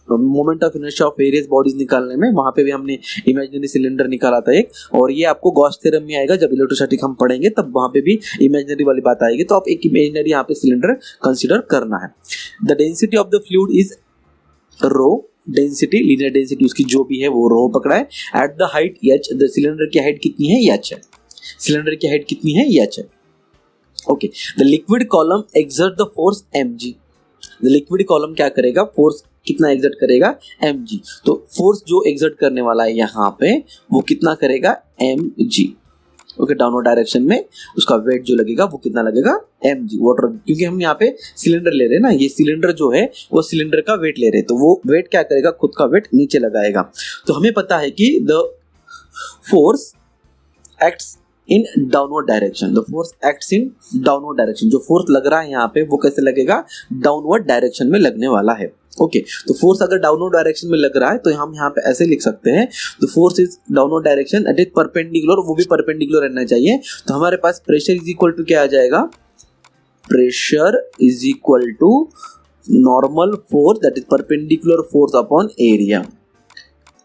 moment of inertia of various bodies निकालने में, वहां पे भी हमने इमेजिनरी सिलेंडर निकाला था एक। और ये आपको गॉस थ्योरम में आएगा, जब इलेक्ट्रोस्टैटिक हम पढ़ेंगे तब वहां पे भी इमेजिनरी वाली बात आएगी। तो आप एक इमेजिनरी यहाँ पे सिलेंडर कंसीडर करना है। The density of the fluid is rho, density, linear density उसकी जो भी है वो रो पकड़ा है। At the height h, the cylinder की हाइट कितनी है? h है। सिलेंडर की हाइट कितनी है? h है, okay. The liquid column exert the force mg। The liquid column क्या करेगा? फोर्स कितना एग्जर्ट करेगा? mg। तो फोर्स जो एग्जर्ट करने वाला है यहाँ पे वो कितना करेगा? mg, okay. डाउनवर्ड डायरेक्शन में उसका वेट जो लगेगा वो कितना लगेगा? mg। वाटर, क्योंकि हम यहाँ पे सिलेंडर ले रहे हैं ना, ये सिलेंडर जो है वो सिलेंडर का वेट ले रहे हैं, तो वो वेट क्या करेगा? खुद का वेट नीचे लगाएगा। तो हमें पता है कि the force acts in downward direction, the force acts in downward direction. जो फोर्स लग रहा है यहाँ पे वो कैसे लगेगा? डाउनवर्ड डायरेक्शन में लगने वाला है, ओके। तो फोर्स अगर डाउनवर्ड डायरेक्शन में लग रहा है तो हम यहाँ पे ऐसे लिख सकते हैं, the force is downward direction at is perpendicular, वो भी परपेंडिकुलर रहना चाहिए। तो हमारे पास प्रेशर इज इक्वल टू क्या आ जाएगा? Pressure is equal to normal force that is perpendicular force upon area,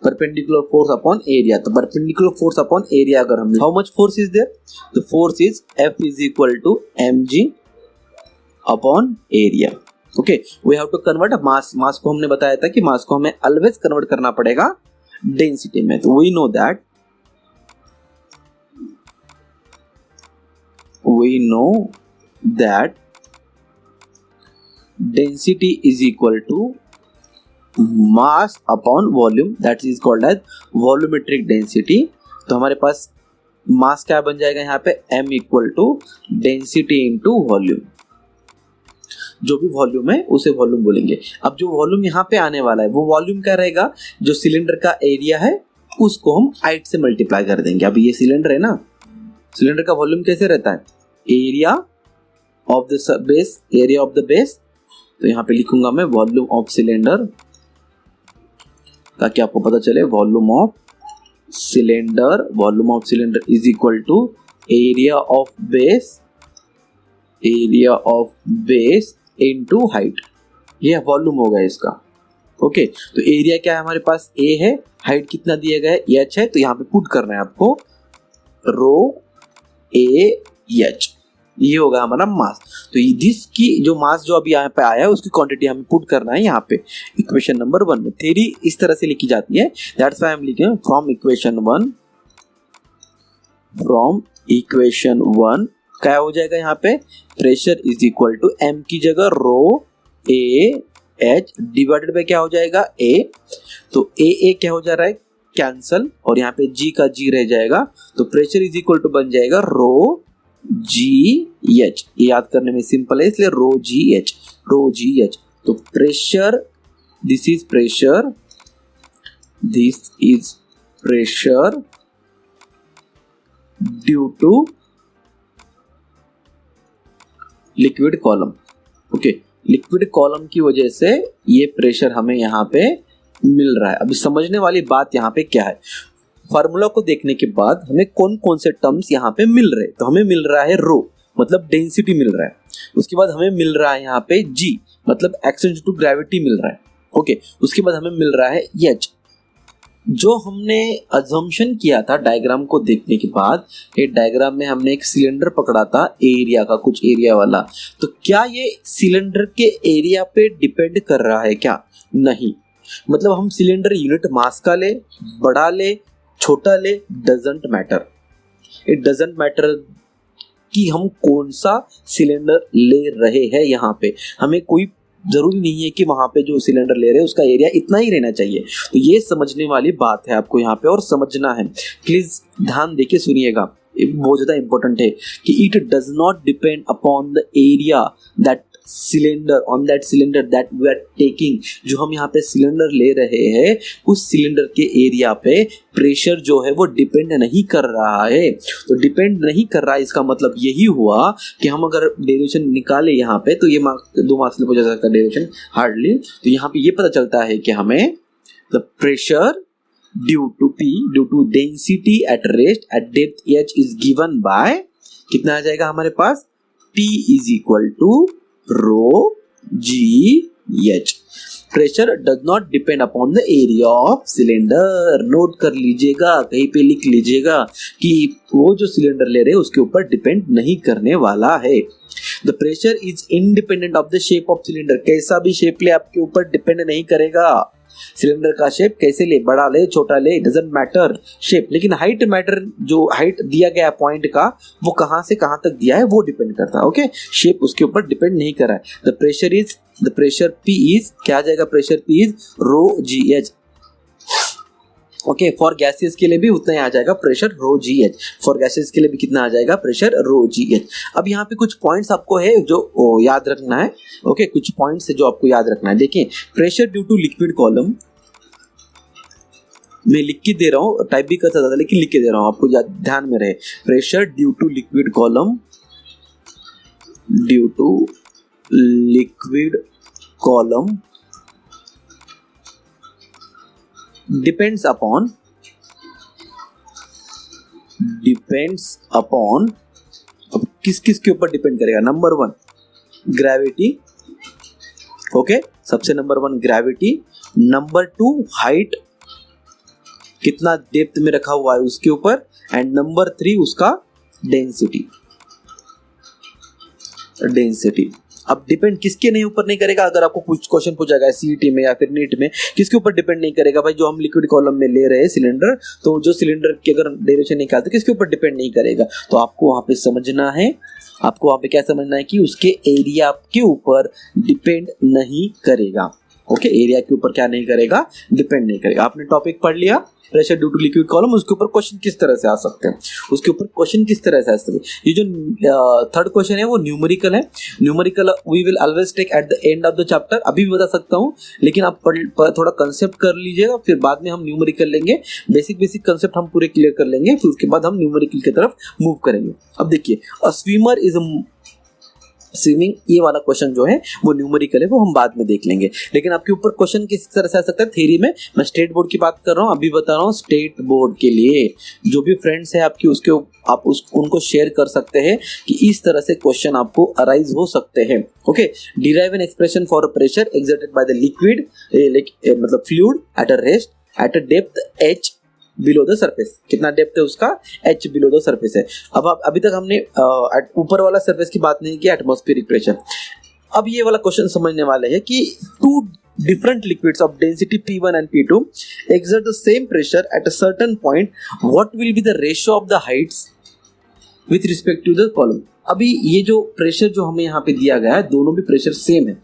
perpendicular force upon area. तो परपेंडिकुलर फोर्स अपॉन एरिया अगर हम, how much force is there? The force is F is equal to mg upon area, okay, we have to convert मास, मास को हमने बताया था कि मास को हमें ऑलवेज कन्वर्ट करना पड़ेगा डेंसिटी में। तो we know that density is equal to mass upon volume, that is called as volumetric density. तो हमारे पास मास क्या बन जाएगा यहाँ पे, m equal to density into volume. जो भी वॉल्यूम है उसे वॉल्यूम बोलेंगे। अब जो वॉल्यूम यहाँ पे आने वाला है वो वॉल्यूम क्या रहेगा, जो सिलेंडर का एरिया है उसको हम हाइट से मल्टीप्लाई कर देंगे। अब ये सिलेंडर है ना, सिलेंडर का वॉल्यूम कैसे रहता है, area of the base, area of the base. तो यहाँ पे लिखूंगा मैं वॉल्यूम ऑफ सिलेंडर, ताकि आपको पता चले volume of cylinder is equal to area of base into height. ये वॉल्यूम होगा इसका। ओके, तो एरिया क्या है हमारे पास, ए है, हाइट कितना दिया गया है, एच है। तो यहाँ पे पुट करना है आपको रो ए एच, ये होगा हमारा मास। तो दिस की जो मास जो अभी यहाँ पे आया है उसकी क्वांटिटी हमें पुट करना है यहाँ पे इक्वेशन नंबर 1 में। थ्योरी इस तरह से लिखी जाती है, दैट्स व्हाई हम लिखे फ्रॉम इक्वेशन 1 क्या हो जाएगा यहाँ पे, pressure is equal to m की जगह rho A H divided by क्या हो जाएगा a। तो a क्या हो जा रहा है, कैंसल, और यहाँ पे g का g रह जाएगा। तो प्रेशर इज इक्वल टू बन जाएगा रो जी एच। याद करने में सिंपल है इसलिए रो जी एच। तो प्रेशर, this is pressure due to liquid column. Okay, liquid column की वजह से ये प्रेशर हमें यहाँ पे मिल रहा है। अभी समझने वाली बात यहाँ पे क्या है, फार्मूला को देखने के बाद हमें कौन कौन से टर्म्स यहाँ पे मिल रहे हैं। तो हमें मिल रहा है रो, मतलब डेंसिटी मिल रहा है। उसके बाद हमें मिल रहा है यहाँ पे जी, मतलब एक्शन ड्यू टू ग्रेविटी मिल रहा है। ओके, उसके बाद हमें मिल रहा है एच। जो हमने अजम्पशन किया था डायग्राम को देखने के बाद, ये डायग्राम में हमने एक सिलेंडर पकड़ा था एरिया का, कुछ एरिया वाला। तो क्या ये सिलेंडर के एरिया पे डिपेंड कर रहा है क्या, नहीं। मतलब हम सिलेंडर यूनिट मास का ले, बड़ा ले, छोटा ले, doesn't matter. It doesn't matter कि हम कौन सा सिलेंडर ले रहे हैं। यहाँ पे हमें कोई जरूरी नहीं है कि वहां पे जो सिलेंडर ले रहे हैं उसका एरिया इतना ही रहना चाहिए। तो ये समझने वाली बात है आपको यहाँ पे, और समझना है। प्लीज ध्यान देके सुनिएगा, बहुत ज्यादा इंपॉर्टेंट है कि it does not depend upon the area that cylinder that we are taking. जो हम यहाँ पे सिलेंडर ले रहे हैं उस सिलेंडर के एरिया पे प्रेशर जो है वो डिपेंड नहीं कर रहा है। तो डिपेंड नहीं कर रहा है, इसका मतलब यही हुआ कि हम अगर डेरिवेशन निकाले यहाँ पे, तो ये 2 मार्क्स में हो जाता है डेरिवेशन हार्डली। तो यहाँ पे ये पता चलता है कि हमें the pressure due to density at rest at depth h is given by, कितना आ जाएगा हमारे पास, T is equal to rho ji H. Pressure does not depend upon the area of cylinder. Note कर लीजिएगा, कहीं पे लिख लीजिएगा कि वो जो सिलेंडर ले रहे हैं उसके ऊपर डिपेंड नहीं करने वाला है। The pressure is independent of the shape of cylinder. कैसा भी शेप ले आपके ऊपर डिपेंड नहीं करेगा। सिलेंडर का शेप कैसे ले, बड़ा ले, छोटा ले, डजंट मैटर शेप, लेकिन हाइट मैटर। जो हाइट दिया गया पॉइंट का वो कहां से कहां तक दिया है वो डिपेंड करता है। ओके, शेप उसके ऊपर डिपेंड नहीं कर रहा है। द प्रेशर P इज क्या आ जाएगा, pressure P is rho ji H. Okay, for gases के लिए भी उतना ही आ जाएगा, pressure rho ji H. For gases के लिए भी कितना आ जाएगा, प्रेशर रो जी एच। अब यहाँ पे कुछ पॉइंट्स आपको है जो याद रखना है। ओके, कुछ पॉइंट्स है जो आपको याद रखना है। देखिए, pressure due to liquid column, मैं लिख के दे रहा हूँ, टाइप भी कर सकता था लेकिन लिख के दे रहा हूँ, आपको ध्यान में रहे। Pressure due to liquid column depends upon अब किस के ऊपर डिपेंड करेगा, नंबर 1 ग्रेविटी। ओके, सबसे नंबर 1 ग्रेविटी, नंबर 2 हाइट, कितना डेप्थ में रखा हुआ है उसके ऊपर, एंड नंबर 3 उसका डेंसिटी। अब डिपेंड किसके नहीं ऊपर नहीं करेगा, अगर आपको कुछ क्वेश्चन पूछा गया सीईटी में या फिर नीट में, किसके ऊपर डिपेंड नहीं करेगा भाई, जो हम लिक्विड कॉलम में ले रहे हैं सिलेंडर, तो जो सिलेंडर की अगर डेरिवेशन निकालते किसके ऊपर डिपेंड नहीं करेगा। तो आपको वहां पे समझना है, आपको वहां पे क्या समझना है कि उसके एरिया के ऊपर डिपेंड नहीं करेगा। ओके, एरिया के ऊपर क्या नहीं करेगा, डिपेंड नहीं करेगा। आपने टॉपिक पढ़ लिया pressure due to liquid column, उसके ऊपर क्वेश्चन किस तरह से आ सकते हैं, उसके ऊपर क्वेश्चन किस तरह से आ सकते हैं। ये जो थर्ड क्वेश्चन है वो न्यूमेरिकल है। Numerical we will always take at the end of the chapter, अभी भी बता सकता हूँ, लेकिन आप थोड़ा कंसेप्ट कर लीजिएगा, फिर बाद में हम न्यूमेरिकल लेंगे। बेसिक कंसेप्ट हम पूरे क्लियर कर लेंगे, फिर उसके बाद हम न्यूमेरिकल की तरफ मूव करेंगे। अब देखिए, अ स्विमर इज स्विमिंग, ये वाला क्वेश्चन जो है वो न्यूमेरिकल है, वो हम बाद में देख लेंगे। लेकिन आपके ऊपर क्वेश्चन किस तरह से आ सकता है थ्योरी में, मैं स्टेट बोर्ड की बात कर रहा हूँ, अभी बता रहा हूँ स्टेट बोर्ड के लिए जो भी फ्रेंड्स है आपकी, उसके आप उनको शेयर कर सकते हैं कि इस तरह से क्वेश्चन आपको अराइज हो सकते हैं। Okay, derive an expression for a pressure exerted by the liquid मतलब fluid at a rest at a depth h below the surface. कितना डेप्थ है उसका, h बिलो द सरफेस है। अब अभी तक हमने ऊपर वाला सरफेस की बात नहीं की, एटमॉस्फेरिक प्रेशर। अब ये वाला क्वेश्चन समझने वाले हैं कि to different liquids of density P1 and P2 exert the same pressure at a certain point, what will be the ratio of the heights with respect to the column। अभी ये जो प्रेशर जो हमें यहाँ पे दिया गया है, दोनों भी प्रेशर सेम है।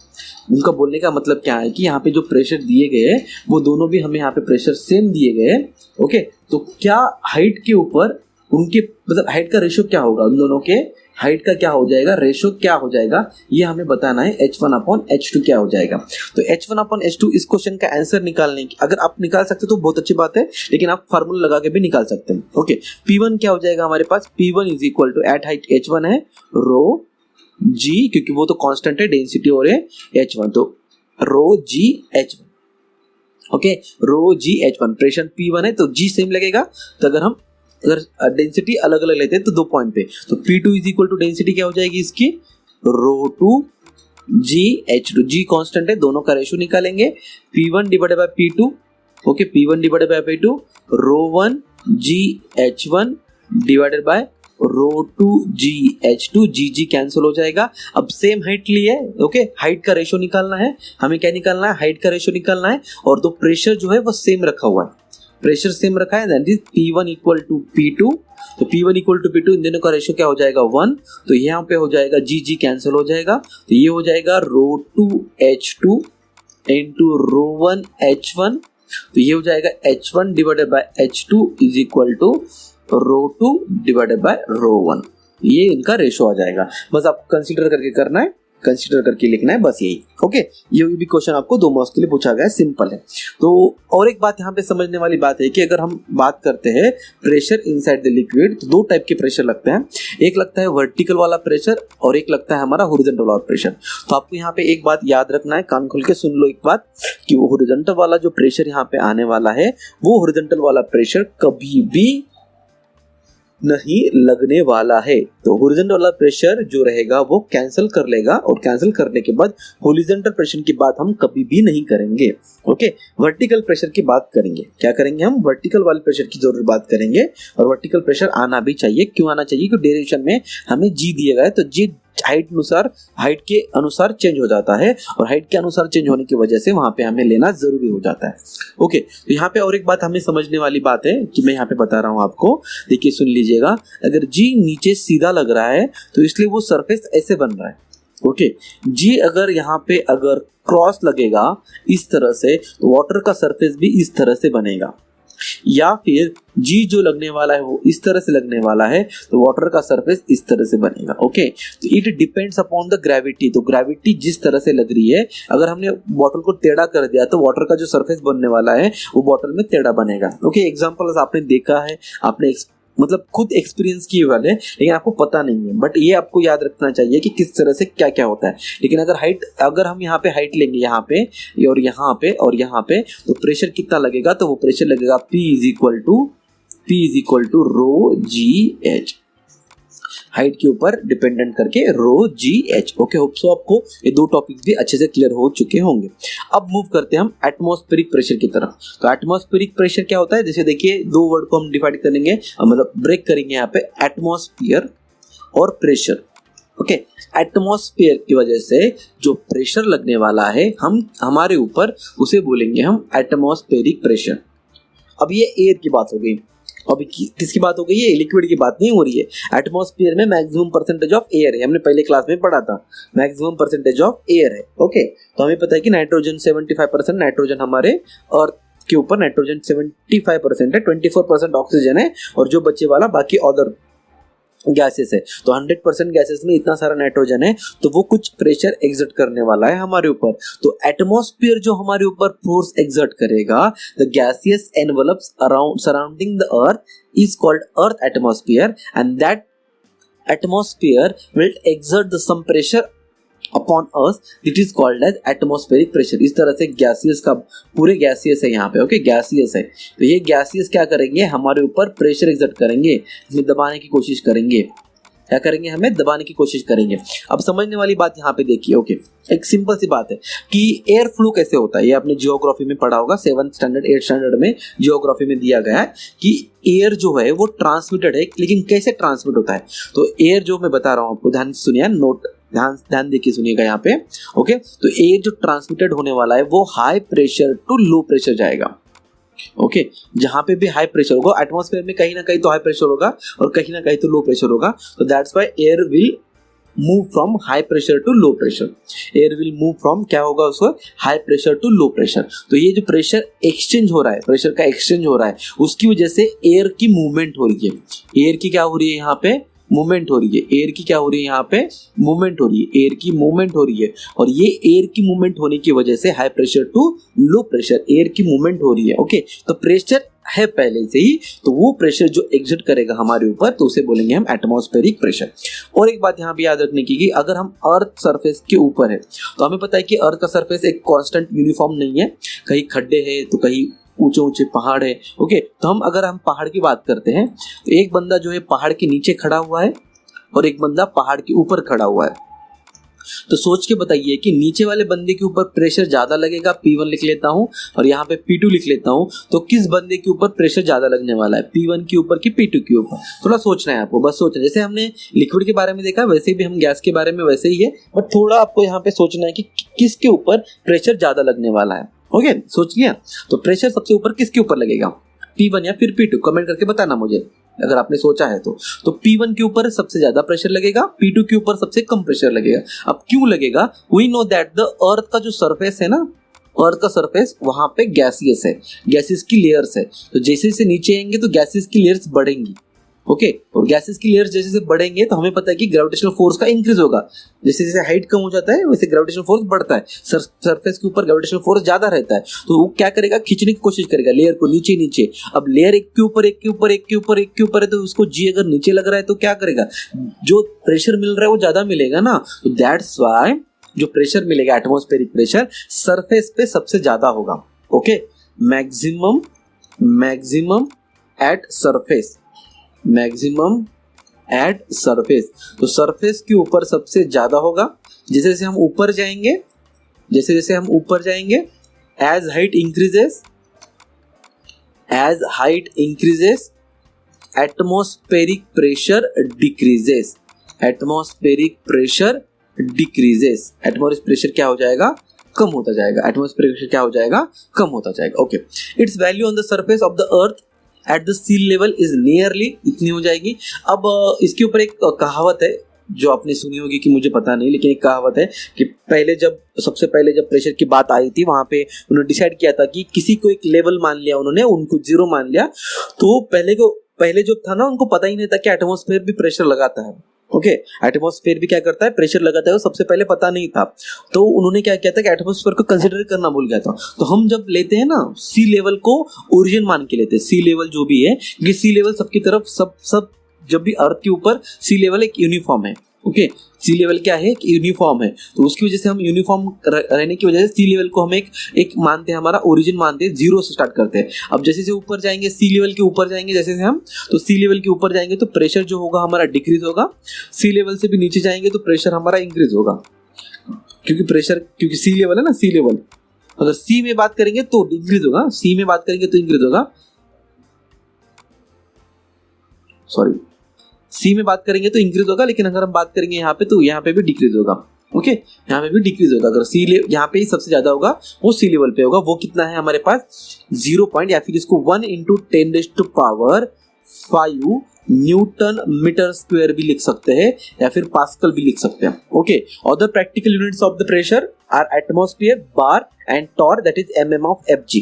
उनका बोलने का मतलब क्या है कि यहाँ पे जो प्रेशर दिए गए हैं वो दोनों भी हमें यहाँ पे प्रेशर सेम दिए गए हैं। ओके, तो क्या हाइट के ऊपर उनके मतलब हाइट का रेशियो क्या होगा, उन दोनों के हाइट का क्या हो जाएगा, रेशियो क्या हो जाएगा, ये हमें बताना है। h1/h2 क्या हो जाएगा। तो h1/h2 इस क्वेश्चन का आंसर निकालने की अगर आप निकाल सकते तो बहुत अच्छी बात है, लेकिन आप फार्मूला लगा के भी निकाल सकते हैं। ओके, P1 क्या हो जाएगा हमारे पास, P1 is equal to at height h1 है रो g, क्योंकि वो तो कांस्टेंट है, डेंसिटी और h1, तो रो g h1। ओके, रो g h1, प्रेशर P1 है तो g सेम लगेगा। तो अगर डेंसिटी अलग अलग लेते हैं तो 2 पॉइंट पे, तो P2 is equal to density क्या हो जाएगी इसकी, रो to ji H2, ji constant है, दोनों का रेशियो निकालेंगे, P1 divided by P2। Okay, P1 divided by P2, rho 1 G H1 divided by rho 2 G H2, G cancel हो जाएगा। अब सेम हाइट ली है। ओके, हाइट का रेशियो निकालना है हमें, क्या निकालना है, हाइट का रेशियो निकालना है, और तो प्रेशर जो है वो सेम रखा हुआ है, प्रेशर सेम रखा है, that is P1 equal to P2। तो P1 इक्वल टू P2, इन दोनों का रेशियो क्या हो जाएगा 1, तो यहाँ पे हो जाएगा जी कैंसिल हो जाएगा, तो ये हो जाएगा रो 2 H2 इंटू रो 1 H1, तो ये हो जाएगा H1 divided by H2 is equal to rho 2 divided by rho 1। ये इनका रेशियो आ जाएगा, बस आपको कंसीडर करके करना है, कंसीडर करके लिखना है, बस यही। ओके, ये भी क्वेश्चन आपको 2 मार्क्स के लिए पूछा गया है, सिंपल है। तो और एक बात यहाँ पे समझने वाली बात है कि अगर हम बात करते हैं प्रेशर इनसाइड द लिक्विड, तो 2 टाइप के प्रेशर लगते हैं, एक लगता है वर्टिकल वाला प्रेशर और एक लगता है हमारा हॉरिजॉन्टल वाला प्रेशर। तो आपको यहाँ पे एक बात याद रखना है, कान खोल के सुन लो एक बात, कि वो हॉरिजॉन्टल वाला जो प्रेशर यहाँ पे आने वाला है, वो हॉरिजॉन्टल वाला प्रेशर कभी भी नहीं लगने वाला है। तो हॉरिजॉन्टल वाला प्रेशर जो रहेगा वो कैंसिल कर लेगा, और कैंसिल करने के बाद हॉरिजॉन्टल प्रेशर की बात हम कभी भी नहीं करेंगे। ओके, वर्टिकल प्रेशर की बात करेंगे। क्या करेंगे हम, वर्टिकल वाले प्रेशर की जरूर बात करेंगे, और वर्टिकल प्रेशर आना भी चाहिए। क्यों आना चाहिए, क्योंकि डेरिवेशन में हमें जी दिया गया है, तो जी हाइट के अनुसार चेंज हो जाता है, और हाइट के अनुसार चेंज होने की वजह से वहां पे हमें लेना जरूरी हो जाता है। ओके, तो यहाँ पे और एक बात हमें समझने वाली बात है कि मैं यहाँ पे बता रहा हूँ आपको, देखिए सुन लीजिएगा। अगर जी नीचे सीधा लग रहा है तो इसलिए वो सरफेस ऐसे बन रहा है। ओके, जी अगर यहाँ पे अगर क्रॉस लगेगा इस तरह से, तो वाटर का सरफेस भी इस तरह से बनेगा, या फिर जी जो लगने वाला है वो इस तरह से लगने वाला है, तो वाटर का सरफेस इस तरह से बनेगा। ओके, तो it depends upon the gravity. तो ग्रेविटी जिस तरह से लग रही है, अगर हमने बॉटल को टेढ़ा कर दिया तो वाटर का जो सरफेस बनने वाला है वो बॉटल में टेढ़ा बनेगा। ओके, एग्जांपल आपने देखा है, आपने मतलब खुद एक्सपीरियंस किए वाले, लेकिन आपको पता नहीं है, बट ये आपको याद रखना चाहिए कि किस तरह से क्या क्या होता है। लेकिन अगर हम यहाँ पे हाइट लेंगे, यहाँ पे और यहाँ पे और यहाँ पे, तो प्रेशर कितना लगेगा, तो वो प्रेशर लगेगा P is equal to rho ji H, height के ऊपर डिपेंडेंट करके रो जी एच। ओके, होप सो आपको ये 2 टॉपिक्स भी अच्छे से क्लियर हो चुके होंगे। अब मूव करते हैं हम एटमॉस्फेरिक प्रेशर की तरफ। तो एटमॉस्फेरिक प्रेशर क्या होता है, जैसे देखिए 2 वर्ड को हम डिवाइड करेंगे, मतलब ब्रेक करेंगे यहाँ पे, एटमॉस्फेयर और प्रेशर। ओके, एटमॉस्फेयर की वजह से जो प्रेशर लगने वाला है हम हमारे ऊपर, उसे बोलेंगे हम एटमॉस्फेरिक प्रेशर। अब ये एयर की बात हो गई, अभी किसकी बात हो गई है? लिक्विड की बात नहीं हो रही है। एटमॉस्फेयर में मैक्सिमम परसेंटेज ऑफ एयर है, हमने पहले क्लास में पढ़ा था, मैक्सिमम परसेंटेज ऑफ एयर है। ओके, तो हमें पता है कि नाइट्रोजन 75% नाइट्रोजन हमारे अर्थ के ऊपर नाइट्रोजन 75% है, 24% ऑक्सीजन है, और जो बचे वाला बाकी अदर गैसेस है। तो 100% गैसेस में इतना सारा नाइट्रोजन है, तो वो कुछ प्रेशर एग्जर्ट करने वाला है हमारे ऊपर। तो एटमॉस्फेयर जो हमारे ऊपर फोर्स एग्जर्ट करेगा, the gaseous envelops around surrounding the earth is called earth atmosphere, and that atmosphere will exert the some pressure upon earth, it is called as atmospheric pressure. इस तरह से गैसियस का, पूरे गैसियस है यहाँ पे, ओके, गैसियस है। तो ये गैसियस क्या करेंगे? हमारे ऊपर प्रेशर एक्सर्ट करेंगे, इसमें दबाने की कोशिश करेंगे। क्या करेंगे? हमें दबाने की कोशिश करेंगे। अब समझने वाली बात यहाँ पे देखिए, ओके, एक सिंपल सी बात है कि एयर फ्लो कैसे होता है। ये आपने जियोग्राफी में पढ़ा होगा, 7th स्टैंडर्ड 8th स्टैंडर्ड में जियोग्राफी में दिया गया है कि एयर जो है वो ट्रांसमिटेड है, लेकिन कैसे ट्रांसमिट होता है। तो एयर जो मैं बता रहा हूँ आपको, ध्यान सुनिए, नोट ध्यान देखिए, सुनिएगा यहाँ पे, ओके। तो एयर जो ट्रांसमिटेड होने वाला है वो high pressure to low pressure जाएगा, ओके। जहां पे भी हाई प्रेशर होगा, एटमॉस्फेयर में कहीं ना कहीं तो हाई प्रेशर होगा और कहीं ना कहीं तो लो प्रेशर होगा। तो that's why air will move from high pressure to low pressure. Air will move from, क्या होगा उसको, high pressure to low pressure. तो ये जो प्रेशर एक्सचेंज हो रहा है, प्रेशर का एक्सचेंज हो रहा है, उसकी वजह से एयर की मूवमेंट हो रही है। एयर की क्या हो रही है यहाँ पे? मूवमेंट हो रही है। एयर की क्या हो रही है यहाँ पे? मूवमेंट हो रही है। एयर की मूवमेंट हो रही है, और ये एयर की मूवमेंट होने की वजह से high pressure to low pressure, air की मूवमेंट हो रही है, ओके। तो प्रेशर है पहले से ही, तो वो प्रेशर जो एग्जर्ट करेगा हमारे ऊपर, तो उसे बोलेंगे हम एटमॉस्फेरिक प्रेशर। और एक बात यहाँ पे याद रखने की कि अगर हम अर्थ सरफेस के ऊपर है, तो हमें पता है कि अर्थ का सरफेस एक कांस्टेंट यूनिफॉर्म नहीं है, कहीं खड्डे हैं तो कहीं ऊंचे ऊंचे पहाड़ है, ओके। तो अगर हम पहाड़ की बात करते हैं, तो एक बंदा जो है पहाड़ के नीचे खड़ा हुआ है और एक बंदा पहाड़ के ऊपर खड़ा हुआ है। तो सोच के बताइए कि नीचे वाले बंदे के ऊपर प्रेशर ज्यादा लगेगा, P1 लिख लेता हूं, और यहाँ पे P2 लिख लेता हूं, तो किस बंदे के ऊपर प्रेशर ज्यादा लगने वाला है, P1 के ऊपर कि P2 के ऊपर? थोड़ा सोचना है आपको, बस सोचना। जैसे हमने लिक्विड के बारे में देखा, वैसे भी हम गैस के बारे में वैसे ही है, बट थोड़ा आपको यहाँ पे सोचना है कि किसके ऊपर प्रेशर ज्यादा लगने वाला है, ओके। सोच लिया? तो प्रेशर सबसे ऊपर किसके ऊपर लगेगा, P1 या फिर P2? कमेंट करके बताना मुझे अगर आपने सोचा है तो। P1 के ऊपर सबसे ज्यादा प्रेशर लगेगा, P2 के ऊपर सबसे कम प्रेशर लगेगा। अब क्यों लगेगा? We know that the earth का जो सरफेस है ना, अर्थ का सरफेस, वहां पे गैसियस है, गैसेस की लेयर्स है। तो जैसे जैसे नीचे आएंगे तो गैसेस की लेयर्स बढ़ेंगी, ओके। और गैसेस की लेयर्स जैसे जैसे बढ़ेंगे तो हमें पता है कि ग्रेविटेशनल फोर्स का इंक्रीज होगा। जैसे जैसे हाइट कम हो जाता है वैसे ग्रेविटेशनल फोर्स बढ़ता है, सरफेस के ऊपर ग्रेविटेशनल फोर्स ज्यादा रहता है, तो वो क्या करेगा, खींचने की कोशिश करेगा लेयर को नीचे नीचे। अब लेयर एक के ऊपर एक के ऊपर एक के ऊपर एक के ऊपर है, तो उसको जी अगर नीचे लग रहा है तो क्या करेगा, जो प्रेशर मिल रहा है वो ज्यादा मिलेगा ना। तो दैट्स व्हाई जो प्रेशर मिलेगा, एटमॉस्फेरिक प्रेशर, सरफेस पे सबसे ज्यादा होगा, okay. Maximum at surface, maximum at surface. तो सरफेस के ऊपर सबसे ज्यादा होगा। जैसे जैसे हम ऊपर जाएंगे, जैसे जैसे हम ऊपर जाएंगे, as height increases atmospheric pressure decreases, atmospheric pressure decreases. Atmospheric pressure क्या हो जाएगा, कम होता जाएगा। एटमॉस्फेरिक प्रेशर क्या हो जाएगा, कम होता जाएगा, okay. Its value on the surface of the earth at the sea level is nearly, इतनी हो जाएगी। अब इसके ऊपर एक कहावत है जो आपने सुनी होगी कि मुझे पता नहीं, लेकिन एक कहावत है कि सबसे पहले जब प्रेशर की बात आई थी, वहां पे उन्होंने डिसाइड किया था कि किसी को एक लेवल मान लिया उन्होंने, उनको 0 मान लिया। तो पहले जो था ना, उनको पता ही नहीं था कि एटमॉस्फेयर भी प्रेशर लगाता है, ओके। एटमॉस्फेयर भी क्या करता है, प्रेशर लगाता है, वो सबसे पहले पता नहीं था। तो उन्होंने क्या किया था कि एटमॉस्फेयर को कंसीडर करना भूल गया था। तो हम जब लेते हैं ना, सी लेवल को ओरिजिन मान के लेते हैं, सी लेवल जो भी है, ये सी लेवल सबकी तरफ सब जब भी अर्थ के ऊपर सी लेवल एक यूनिफॉर्म है, ओके। सी लेवल क्या है, कि यूनिफॉर्म है, तो उसकी वजह से हम यूनिफॉर्म रहने की वजह से सी लेवल को हम एक मानते हैं, हमारा ओरिजिन मानते हैं, 0 से स्टार्ट करते हैं। अब जैसे जैसे ऊपर जाएंगे, सी लेवल के ऊपर जाएंगे जैसे जैसे हम, तो सी लेवल के ऊपर जाएंगे तो प्रेशर जो होगा हमारा डिक्रीज होगा। सी लेवल से भी नीचे जाएंगे तो प्रेशर हमारा इंक्रीज होगा, क्योंकि सी लेवल है ना, सी लेवल अगर सी में बात करेंगे तो इंक्रीज होगा, सी में बात करेंगे तो इंक्रीज होगा, सॉरी, सी में बात करेंगे तो इंक्रीज होगा, लेकिन अगर हम बात करेंगे यहाँ पे तो यहाँ पे भी डिक्रीज होगा। ओके, यहाँ पे भी डिक्रीज होगा। अगर सी यहाँ पे ही सबसे ज्यादा होगा वो सी लेवल पे होगा। वो कितना है हमारे पास 0 पॉइंट या फिर इसको 1 × 10⁵ न्यूटन मीटर स्क्वायर भी लिख सकते हैं या फिर पास्कल भी लिख सकते हैं। Okay, other practical units of the pressure are atmosphere, bar and torr, that is mm of Fg,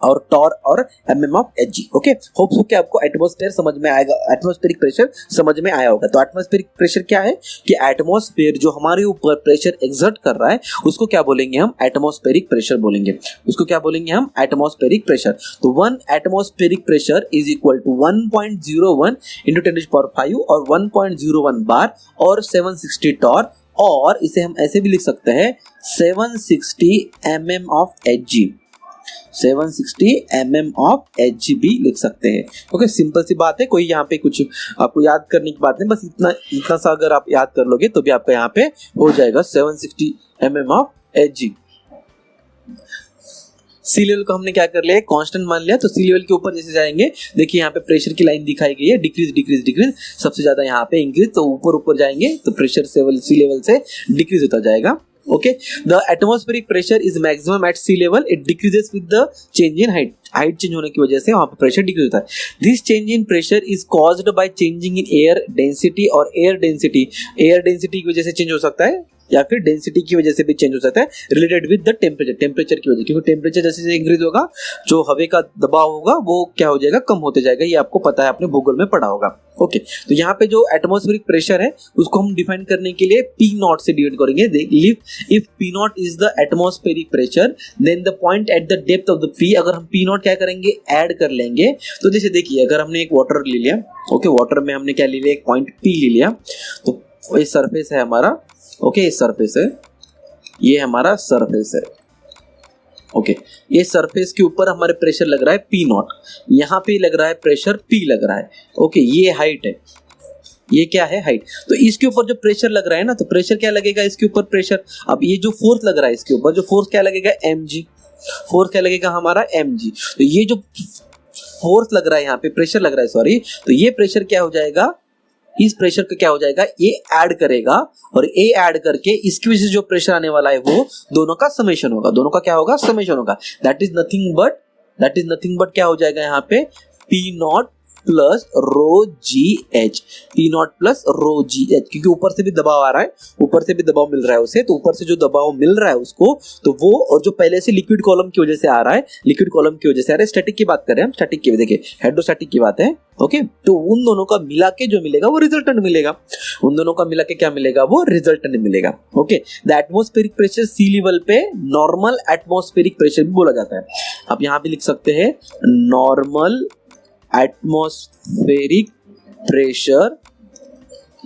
और टॉर और mm of Hg। Okay, hope so कि आपको एटमॉस्फेयर समझ में आएगा, एटमॉस्फेरिक प्रेशर समझ में आया होगा। तो एटमॉस्फेरिक प्रेशर क्या है कि एटमॉस्फेयर जो हमारे ऊपर प्रेशर एक्सर्ट कर रहा है उसको क्या बोलेंगे हम, एटमॉस्फेरिक प्रेशर बोलेंगे। उसको क्या बोलेंगे हम, एटमॉस्फेरिक प्रेशर। तो 1 atmospheric pressure is equal to 1.01 × 10⁵ और 1.01 बार और 760 टॉर, और इसे हम ऐसे भी लिख सकते हैं 760 mm of Hg, 760 mm of Hg भी लिख सकते हैं। ओके, सिंपल सी बात है, कोई यहाँ पे कुछ आपको याद करने की बात नहीं, बस इतना सा अगर आप याद कर लोगे तो भी आपका यहाँ पे हो जाएगा 760 mm of Hg। Sea level को हमने क्या कर लिया, कांस्टेंट मान लिया। तो सी लेवल के ऊपर जैसे जाएंगे, देखिए यहाँ पे प्रेशर की लाइन दिखाई गई है, डिक्रीज डिक्रीज डिक्रीज, सबसे ज्यादा यहाँ पे इंक्रीज, तो ऊपर जाएंगे तो प्रेशर सी लेवल से डिक्रीज होता जाएगा। Okay, the atmospheric pressure is maximum at sea level. It decreases with the change in height. Height change होने की वजह से वहाँ पे प्रेशर डिक्रीज होता है। This change in pressure is caused by changing in air density, और एयर डेंसिटी की वजह से चेंज हो सकता है या फिर डेंसिटी की वजह से भी चेंज हो सकता है, रिलेटेड विद द टेम्परेचर की वजह, क्योंकि टेम्परेचर जैसे जैसे इंक्रीज होगा जो हवा का दबाव होगा वो क्या हो जाएगा, कम होते जाएगा। ये आपको पता है, आपने भूगोल में पढ़ा होगा। ओके, तो यहाँ पे जो एटमॉस्फेरिक प्रेशर है उसको हम डिफाइन करने के लिए P0 से डिवाइड करेंगे। If P0 is the atmospheric pressure then the point at the depth of the P, अगर हम P0 क्या करेंगे, ऐड कर लेंगे। तो जैसे देखिए, अगर हमने एक वाटर ले लिया, ओके, वाटर में हमने क्या ले लिया, एक पॉइंट P ले लिया, तो ये सरफेस है हमारा। ओके, ये सरफेस है, ये हमारा सरफेस है। ओके, ये सरफेस के ऊपर हमारे प्रेशर लग रहा है P0, यहाँ पे लग रहा है प्रेशर P लग रहा है। ओके, ये हाइट है, ये क्या है, हाइट। तो इसके ऊपर जो प्रेशर लग रहा है ना, तो प्रेशर क्या लगेगा इसके ऊपर, प्रेशर। अब ये जो फोर्स लग रहा है इसके ऊपर, जो फोर्स क्या लगेगा, mg, फोर्स क्या लगेगा हमारा, mg। तो ये जो फोर्स लग रहा है यहाँ पे, प्रेशर लग रहा है, सॉरी, तो ये प्रेशर क्या हो जाएगा, इस प्रेशर का क्या हो जाएगा, ये ऐड करेगा, और ये ऐड करके इसकी वजह से जो प्रेशर आने वाला है वो दोनों का समेशन होगा, दोनों का क्या होगा, समेशन होगा। दैट इज नथिंग बट क्या हो जाएगा यहाँ पे, P0 प्लस रो जी एच, P0 प्लस रो जी एच, क्योंकि ऊपर से भी दबाव आ रहा है, ऊपर से भी दबाव मिल रहा है उसे, तो ऊपर से जो दबाव मिल रहा है उसको, तो वो, और जो पहले से लिक्विड कॉलम की वजह से आ रहा है, लिक्विड कॉलम की वजह से आ रहा है, स्टैटिक की बात कर रहे हैं हम, स्टैटिक की, देखिए हाइड्रोस्टैटिक की बात है। ओके, तो उन दोनों का मिला के जो मिलेगा वो रिजल्टेंट मिलेगा, उन दोनों का मिला के क्या मिलेगा, वो रिजल्टेंट मिलेगा। Okay, the atmospheric pressure sea level पे नॉर्मल एटमॉस्फेरिक प्रेशर भी बोला जाता है। आप यहाँ पे लिख सकते हैं normal atmospheric pressure,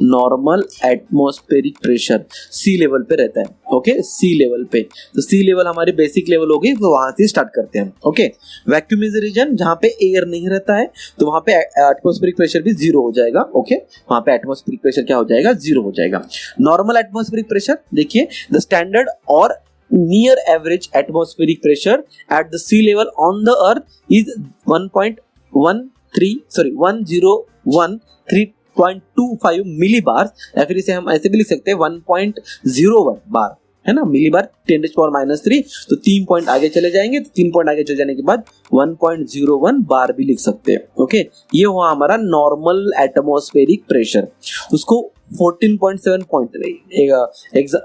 normal atmospheric pressure sea level पे रहता है। ओके, सी लेवल पे, तो सी लेवल हमारी बेसिक लेवल होगी, तो वहां से स्टार्ट करते हैं। ओके, वैक्यूम इज रीजन, जहां पे एयर नहीं रहता है, तो वहां पे एटमॉस्फेरिक प्रेशर भी 0 हो जाएगा। ओके, वहां पे एटमॉस्फेरिक प्रेशर क्या हो जाएगा, 0 हो जाएगा। नॉर्मल एटमॉस्फेरिक प्रेशर, देखिए द स्टैंडर्ड और near average atmospheric pressure at the sea level on the earth is 1013.25 milli bar, या फिर इसे हम ऐसे भी लिख सकते हैं 1.01 बार, है ना, मिली बार 10⁻³ तो 3 पॉइंट आगे चले जाएंगे, तो 3 पॉइंट आगे चले जाने के बाद 1.01 बार भी लिख सकते हैं। ओके, ये हुआ हमारा नॉर्मल एटमॉस्फेरिक प्रेशर। उसको 14.7 पॉइंट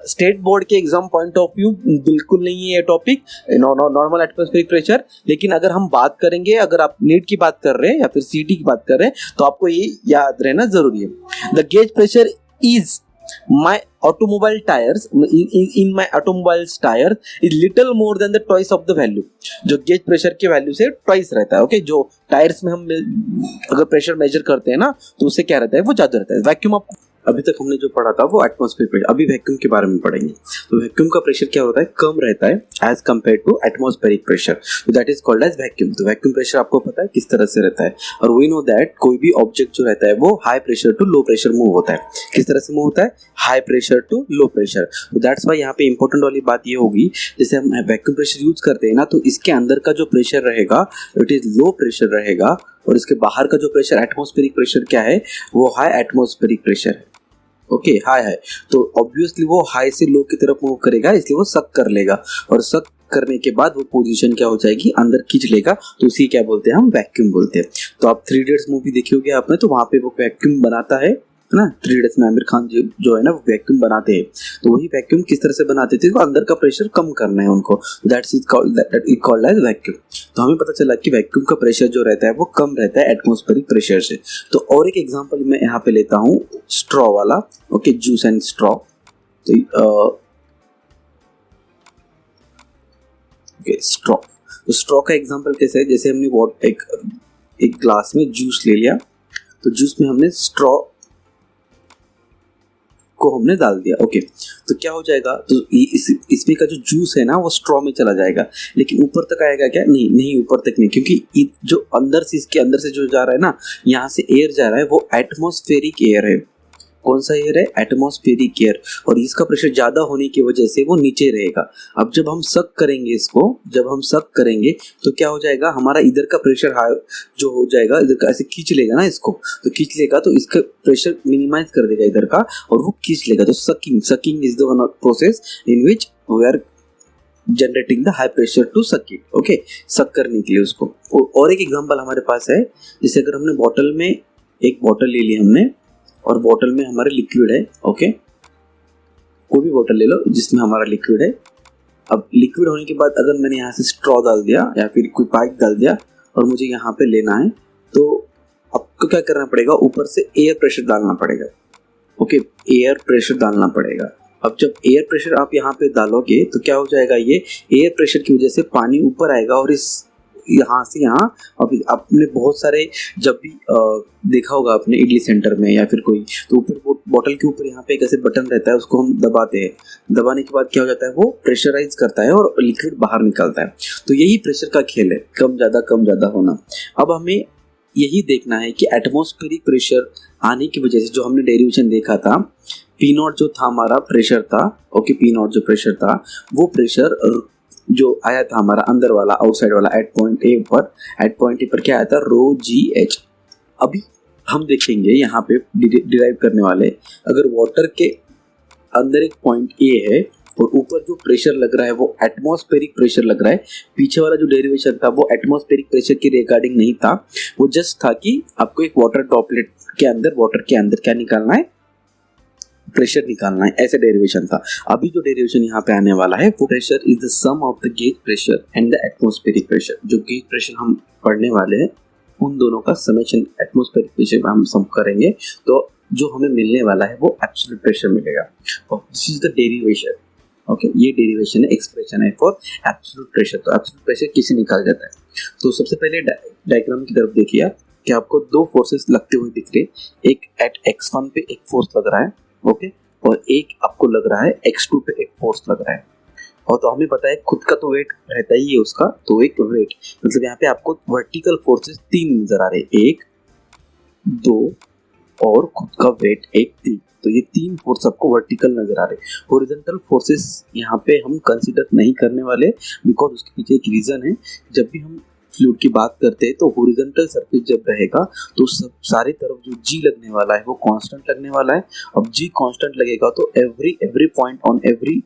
स्टेट बोर्ड के एग्जाम पॉइंट ऑफ व्यू बिल्कुल नहीं है ये टॉपिक, नॉर्मल एटमॉस्फेरिक प्रेशर। लेकिन अगर हम बात करेंगे, अगर आप नीट की बात कर रहे हैं या फिर सीटी की बात कर रहे हैं, तो आपको ये याद रहना जरूरी है। The gauge pressure is my automobile tires in my automobile's tires is little more than the twice of the value, जो गेज प्रेशर के वैल्यू से ट्वाइस रहता है। ओके, जो टायर्स में हम अगर प्रेशर मेजर करते हैं ना, तो उससे क्या रहता है, वो ज्यादा रहता है। वैक्यूम, आपको अभी तक हमने जो पढ़ा था वो एटमॉस्फेयर प्रेशर, अभी वैक्यूम के बारे में पढ़ेंगे। तो वैक्यूम का प्रेशर क्या होता है, कम रहता है as compare to atmospheric pressure, तो that is called as vacuum. तो वैक्यूम प्रेशर आपको पता है किस तरह से रहता है, और वी नो दैट कोई भी ऑब्जेक्ट जो रहता है वो high pressure to low pressure move होता है। किस तरह से मूव होता है, high pressure to low pressure. तो दैट्स वाई यहाँ पे इंपॉर्टेंट वाली बात ये होगी, जैसे हम वैक्यूम प्रेशर यूज करते हैं ना, तो इसके अंदर का जो प्रेशर रहेगा इट इज लो प्रेशर रहेगा, और इसके बाहर का जो प्रेशर एटमॉस्फेरिक प्रेशर क्या है, वो हाई एटमॉस्फेरिक प्रेशर है। ओके, हाई है तो ऑब्वियसली वो हाई से लो की तरफ मूव करेगा, इसलिए वो सक कर लेगा और सक करने के बाद वो पोजीशन क्या हो जाएगी, अंदर खींच लेगा, तो उसी क्या बोलते हैं हम, वैक्यूम बोलते हैं। तो आप 3 इडियट्स मूवी देखी होगी आपने, तो वहां पे वो वैक्यूम बनाता है ना। 3 इडियट्स में आमिर खान जो है ना वो वैक्यूम बनाते हैं। तो वही वैक्यूम किस तरह से बनाते थे, तो अंदर का प्रेशर कम करना है उनको, that's is called as vacuum. तो हमें पता चला कि वैक्यूम का प्रेशर जो रहता है वो कम रहता है एटमॉस्फेरिक प्रेशर से। तो और एक एग्जांपल मैं यहाँ पे लेता हूँ स्ट्रॉ वाला। Okay, juice and straw. तो स्ट्रॉ, तो स्ट्रॉ का एग्जांपल कैसे है, जैसे हमने एक ग्लास में जूस ले लिया, तो जूस में हमने स्ट्रॉ को हमने डाल दिया। ओके, तो क्या हो जाएगा, तो इसमें का जो जूस है ना वो स्ट्रॉ में चला जाएगा, लेकिन ऊपर तक आएगा क्या, नहीं ऊपर तक नहीं, क्योंकि जो अंदर से, इसके अंदर से जो जा रहा है ना, यहाँ से एयर जा रहा है, वो एटमॉस्फेरिक एयर है। कौन सा एयर है, एटमॉस्फेरिक एयर, और इसका प्रेशर ज्यादा होने की वजह से वो नीचे रहेगा। अब जब हम सक करेंगे इसको, जब हम सक करेंगे तो क्या हो जाएगा, हमारा इधर का प्रेशर हाई जो हो जाएगा, इधर का ऐसे खींच लेगा ना इसको, तो खींच लेगा तो इसका प्रेशर मिनिमाइज कर देगा इधर का, और वो खींच लेगा। तो sucking is the one process in which we are generating the high pressure to suck it. Okay, suck करने के लिए उसको। और एक एग्जांपल हमारे पास है, जैसे अगर हमने बॉटल में एक बॉटल ले ली हमने, और बॉटल में हमारे लिक्विड है। ओके, कोई भी बॉटल ले लो जिसमें हमारा लिक्विड है। अब लिक्विड होने के बाद अगर मैंने यहाँ से स्ट्रॉ डाल दिया या फिर कोई पाइप डाल दिया और मुझे यहाँ पे लेना है, तो आपको क्या करना पड़ेगा, ऊपर से एयर प्रेशर डालना पड़ेगा। ओके, एयर प्रेशर डालना पड़ेगा। अब जब एयर प्रेशर आप यहाँ पे डालोगे तो क्या हो जाएगा, ये एयर प्रेशर की वजह से पानी ऊपर आएगा, और इस यहाँ से यहाँ, अब आपने बहुत सारे जब भी देखा होगा आपने इडली सेंटर में या फिर कोई, तो ऊपर बॉटल के ऊपर यहाँ पे एक ऐसे बटन रहता है, उसको हम दबाते हैं। दबाने के बाद क्या हो जाता है, वो प्रेशराइज करता है और लिक्विड बाहर निकलता है। तो यही प्रेशर का खेल है, कम ज़्यादा होना। अब हमें यही देखना है कि एटमॉस्फेरिक प्रेशर आने की वजह से जो हमने डेरिवेशन देखा था, पी नॉट जो था हमारा प्रेशर था। ओके, पी नॉट जो प्रेशर था, वो प्रेशर जो आया था हमारा अंदर वाला, आउटसाइड वाला, एट पॉइंट ए पर क्या आया था, रो जी एच। अभी हम देखेंगे यहाँ पे डिराइव करने वाले, अगर वाटर के अंदर एक पॉइंट ए है और ऊपर जो प्रेशर लग रहा है वो एटमॉस्फेरिक प्रेशर लग रहा है, पीछे वाला जो डेरिवेशन था वो एटमॉस्फेरिक प्रेशर के रिगार्डिंग नहीं था, वो जस्ट था कि आपको एक वाटर ड्रॉपलेट के अंदर, वाटर के अंदर क्या निकालना है, प्रेशर निकालना है, ऐसे डेरिवेशन था। अभी जो डेरिवेशन यहाँ पे आने वाला है, वो pressure is the sum of the gauge pressure and the atmospheric pressure. जो गेज प्रेशर हम पढ़ने वाले हैं, उन दोनों का समेशन एटमॉस्फेरिक प्रेशर में हम सम करेंगे, तो जो हमें मिलने वाला है वो एब्सोल्यूट प्रेशर मिलेगा। और this is the derivation. Okay, ये डेरिवेशन है, एक्सप्रेशन है फॉर एब्सोल्यूट प्रेशर। तो एब्सोल्यूट प्रेशर किसे निकाल जाता है, तो सबसे पहले डायग्राम की तरफ देखिए कि आपको दो फोर्सेस लगते हुए दिख रहे, एक एट x1 पे एक फोर्स लग रहा है, ओके, और एक आपको लग रहा है x2 पे एक फोर्स लग रहा है। और तो हमें पता है खुद का तो वेट रहता ही है उसका, तो एक वेट मतलब यहाँ पे आपको वर्टिकल फोर्सेस 3 नजर आ रहे, 1 2 और खुद का वेट 1 3। तो ये 3 फोर्स आपको वर्टिकल नजर आ रहे। हॉरिजॉन्टल फोर्सेस यहाँ पे हम कंसीडर नहीं करने वाले, बिकॉज उसके पीछे एक रीजन है। जब भी हम फ्लूइड की बात करते हैं तो हॉरिजॉन्टल सरफेस जब रहेगा तो सब सारी तरफ जो जी लगने वाला है वो कांस्टेंट लगने वाला है। अब जी कांस्टेंट लगेगा तो एवरी पॉइंट ऑन एवरी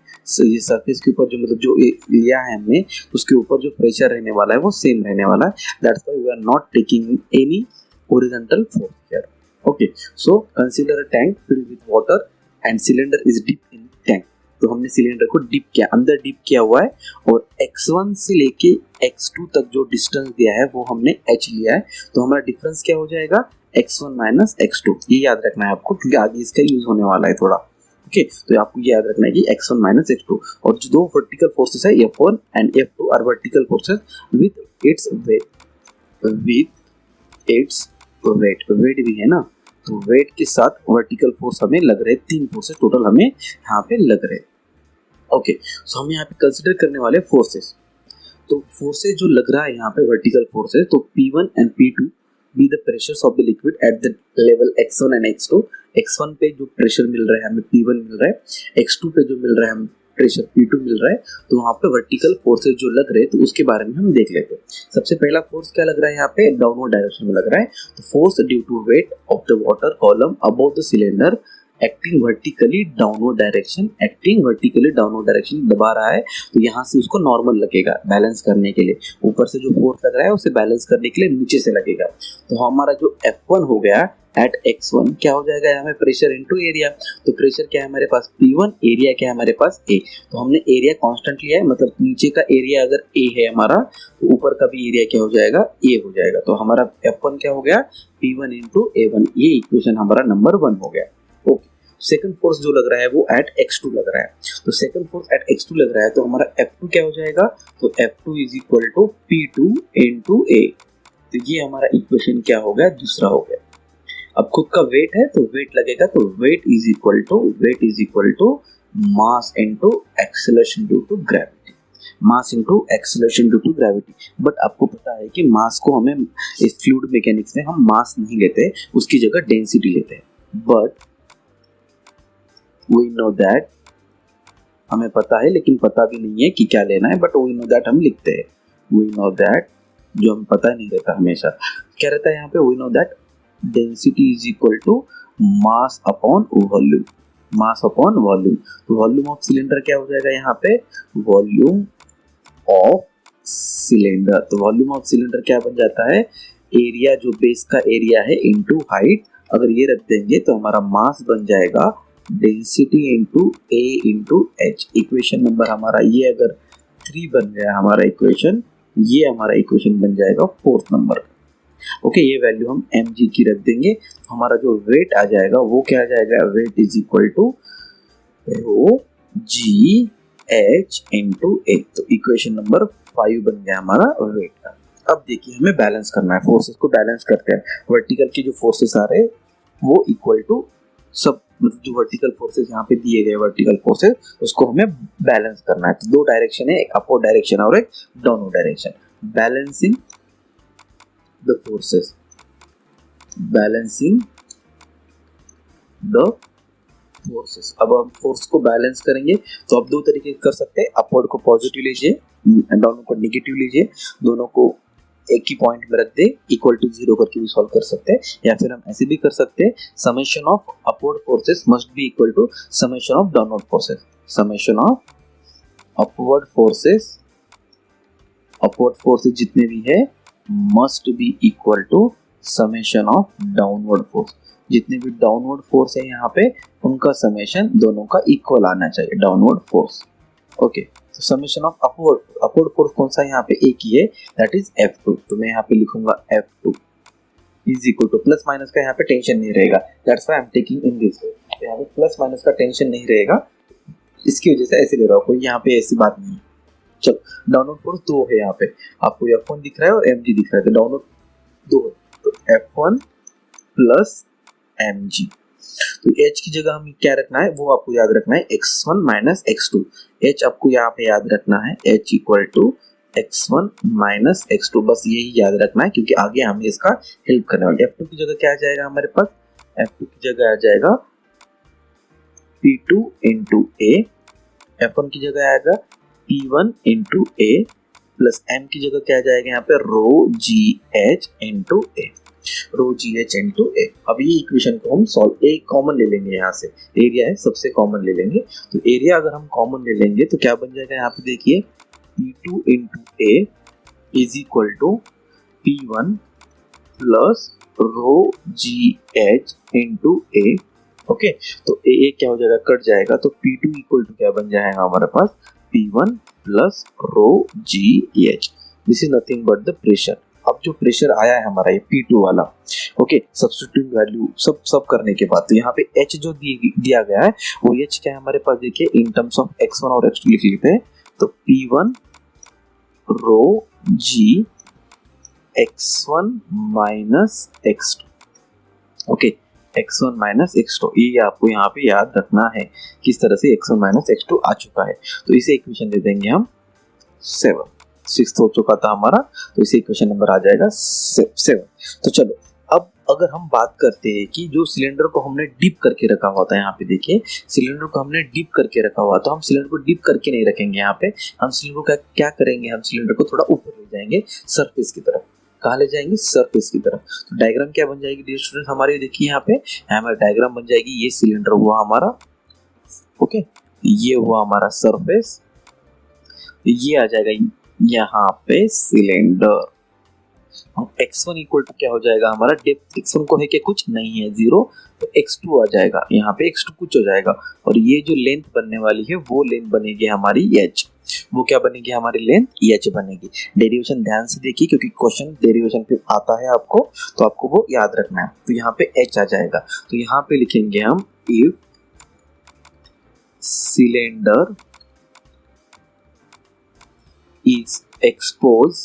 ये सरफेस के ऊपर जो मतलब जो लिया है हमने, उसके ऊपर जो प्रेशर रहने वाला है वो सेम रहने वाला है। That's why we are not taking any horizontal force here. Okay, so consider a tank filled with water and cylinder is dip in tank. तो हमने सिलेंडर को डिप किया, अंदर डिप किया हुआ है, और x1 से लेके x2 तक जो डिस्टेंस दिया है वो हमने h लिया है। तो हमारा डिफरेंस क्या हो जाएगा, x1 माइनस x2। ये याद रखना है आपको क्योंकि आगे इसका यूज होने वाला है थोड़ा। ओके, तो आपको ये याद रखना है कि x1 माइनस x2। और जो दो वर्टिकल फोर्सेस है F1 and F2 are vertical forces with its weight भी है ना, तो वेट के साथ वर्टिकल फोर्स हमें लग रहे, 3 फोर्सेस टोटल हमें यहाँ पे लग रहे। ओके, सो हम यहाँ पे कंसिडर करने वाले फोर्सेस। तो फोर्सेस जो लग रहा है यहाँ पे वर्टिकल फोर्सेस, तो P1 and P2 be the pressures of the liquid at the level x1 and x2। x1 पे जो प्रेशर मिल रहा है हमें P1 मिल रहा है, x2 पे जो मिल रहा है हमें प्रेशर P2 मिल रहा है, तो वहाँ पे वर्टिकल फोर्सेज जो लग रहे हैं तो उसके बारे में हम देख लेते हैं। सबसे पहला फोर्स क्या लग रहा है यहाँ पे, डाउनवर्ड डायरेक्शन में लग रहा है। तो force due to weight of the water column above the cylinder acting vertically downward direction दबा रहा है, तो यहाँ से उसको नॉर्मल लगेगा बैलेंस करने के लिए। ऊपर से जो फोर्स लग रहा है उसे बैलेंस करने के लिए नीचे से लगेगा। तो हमारा जो F1 हो गया एट x1 क्या हो जाएगा, यहाँ में प्रेशर इनटू एरिया। तो प्रेशर क्या है हमारे पास P1, एरिया क्या है हमारे पास A। तो हमने एरिया कांस्टेंट लिया है, मतलब नीचे का एरिया अगर A है हमारा तो ऊपर का भी एरिया क्या हो जाएगा, A हो जाएगा। तो हमारा F1 क्या हो गया, P1 इंटू A1। ये इक्वेशन हमारा नंबर 1 हो गया। ओके, सेकंड फोर्स जो लग रहा है वो एट x2 लग रहा है। तो सेकंड फोर्स एट x2 लग रहा है, तो हमारा F2 क्या हो जाएगा, तो F2 is equal to P2 into A। तो ये हमारा इक्वेशन क्या हो गया, दूसरा हो गया। अब खुद का वेट है तो वेट लगेगा, तो weight is equal to mass into acceleration due to gravity. Mass into acceleration due to gravity. But आपको पता है कि मास को हमें इस फ्लूइड मैकेनिक्स में हम मास नहीं लेते, उसकी जगह डेंसिटी लेते हैं। बट वी नो दैट, हमें पता है लेकिन पता भी नहीं है कि क्या लेना है, बट वी नो दैट हम लिखते हैं। वी नो दैट, जो हमें पता नहीं रहता हमेशा, क्या रहता है यहाँ पे, we know that density is equal to mass upon volume. तो वॉल्यूम ऑफ सिलेंडर क्या हो जाएगा यहाँ पे, वॉल्यूम ऑफ सिलेंडर। तो वॉल्यूम ऑफ सिलेंडर क्या बन जाता है, एरिया जो बेस का एरिया है इनटू हाइट। अगर ये रख देंगे तो हमारा मास बन जाएगा density into A into H। Equation number हमारा ये अगर 3 बन गया हमारा इक्वेशन, ये हमारा इक्वेशन बन जाएगा 4th नंबर का। ओके, ये वैल्यू हम mg की रख देंगे। तो हमारा जो वेट आ जाएगा वो क्या आ जाएगा, weight is equal to rho ji H into A. तो इक्वेशन नंबर 5 बन गया हमारा वेट का। अब देखिए हमें बैलेंस करना है, फोर्सेस को बैलेंस करते हैं। वर्टिकल की जो फोर्सेस आ रहे हैं वो इक्वल टू सब, मतलब जो वर्टिकल फोर्सेस यहाँ पे दिए गए वर्टिकल फोर्सेस उसको हमें बैलेंस करना है। तो 2 डायरेक्शन है, एक अपवर्ड डायरेक्शन और एक downward direction. Balancing the forces, अब हम फोर्स को बैलेंस करेंगे तो आप 2 तरीके कर सकते हैं। अपवर्ड को पॉजिटिव लीजिए, डाउनवर्ड को नेगेटिव लीजिए, दोनों को एक ही पॉइंट में रख दे, इक्वल टू 0 करके भी सॉल्व कर सकते हैं। या फिर हम ऐसे भी कर सकते हैं, summation of upward forces must be equal to summation of downward forces. Summation of upward forces जितने भी है must be equal to summation of downward force. जितने भी डाउनवर्ड फोर्स है यहाँ पे उनका समेशन दोनों का इक्वल आना चाहिए, डाउनवर्ड फोर्स। ओके, तो समेशन ऑफ अपवर्ड फोर्स कौन सा यहाँ पे एक ही है, दैट इज F2। तो मैं यहाँ पे लिखूंगा F2 is equal to, plus minus का यहाँ पे टेंशन नहीं रहेगा, that's why I am taking in this way. यहाँ पे प्लस माइनस का टेंशन नहीं रहेगा, इसकी वजह से ऐसे ले रहा हूँ, कोई यहाँ पे ऐसी बात नहीं है। चलो, डाउनवर्ड फोर्स 2 है यहाँ पे, आपको F1 दिख रहा है और mg दिख रहा है, तो डाउनवर्ड 2 है, तो F1 प्लस mg। तो h की जगह हमें क्या रखना है वो आपको याद रखना है, x1 माइनस x2। h आपको यहाँ पे याद रखना है, h equal to x1 minus x2, बस यही याद रखना है क्योंकि आगे हमें इसका हेल्प करने वाले। F2 की जगह क्या आ जाएगा हमारे पास, F2 की जगह आ जाएगा P2 इंटू A, F1 की जगह आएगा P1 into A, plus M की जगह क्या आ जाएगा यहाँ पे, rho ji H into A, rho ji H into A. अब ये इक्वेशन को हम सॉल्व, एक कॉमन ले लेंगे, यहाँ से एरिया है सबसे कॉमन ले लेंगे। तो एरिया अगर हम कॉमन ले लेंगे तो क्या बन जाएगा यहाँ पे, देखिए P2 into A is equal to P1 plus rho ji H into A। Okay, तो ए क्या हो जाएगा, कट जाएगा, तो P2 इक्वल टू क्या बन जाएगा हमारे पास, P1 plus rho ji H. This is nothing but the pressure. अब जो प्रेशर आया है हमारा ये P2 वाला, ओके, सब्स्टिट्यूट वैल्यू सब करने के बाद तो यहाँ पे H जो दिया गया है वो H क्या है हमारे पास, देखिए इन टर्म्स ऑफ x1 और x2 लिख लेते हैं। तो P1 रो जी x1 minus x2, okay, x1 minus x2, ये आपको यहाँ पे याद रखना है किस तरह से x1 माइनस x2 आ चुका है। तो इसे इक्वेशन दे देंगे हम 6th हो चुका था हमारा, तो इसे इक्वेशन नंबर आ जाएगा 7। तो चलो अब अगर हम बात करते हैं कि जो सिलेंडर को हमने डिप करके रखा हुआ था, यहाँ पे देखिए सिलेंडर को हमने डिप करके रखा हुआ, तो हम सिलेंडर को डिप करके नहीं रखेंगे। यहाँ पे हम सिलेंडर को क्या करेंगे, हम सिलेंडर को थोड़ा ऊपर ले जाएंगे सरफेस की तरफ। कहाँ ले जाएंगे, सरफेस की तरफ। तो डायग्राम क्या बन जाएगी डियर स्टूडेंट हमारी, देखिए यहाँ पे हमारा डायग्राम बन जाएगी, ये सिलेंडर हुआ हमारा, ओके, ये हुआ हमारा सरफेस, ये आ जाएगा यहाँ पे सिलेंडर। x1 इक्वल टू क्या हो जाएगा हमारा, डेप्थ x1 को है कि कुछ नहीं है 0, तो x2 आ जाएगा, यहाँ पे x2 कुछ हो जाएगा, और ये जो लेंथ बनने वाली है वो लेंथ बनेगी हमारी h। वो क्या बनेगी हमारी लेंथ h बनेगी। डेरिवेशन ध्यान से देखिए क्योंकि क्वेश्चन डेरिवेशन पे आता है आपको, तो आपको वो याद रखना है। तो यहाँ पे h आ जाएगा, तो यहाँ पे लिखेंगे हम if cylinder is exposed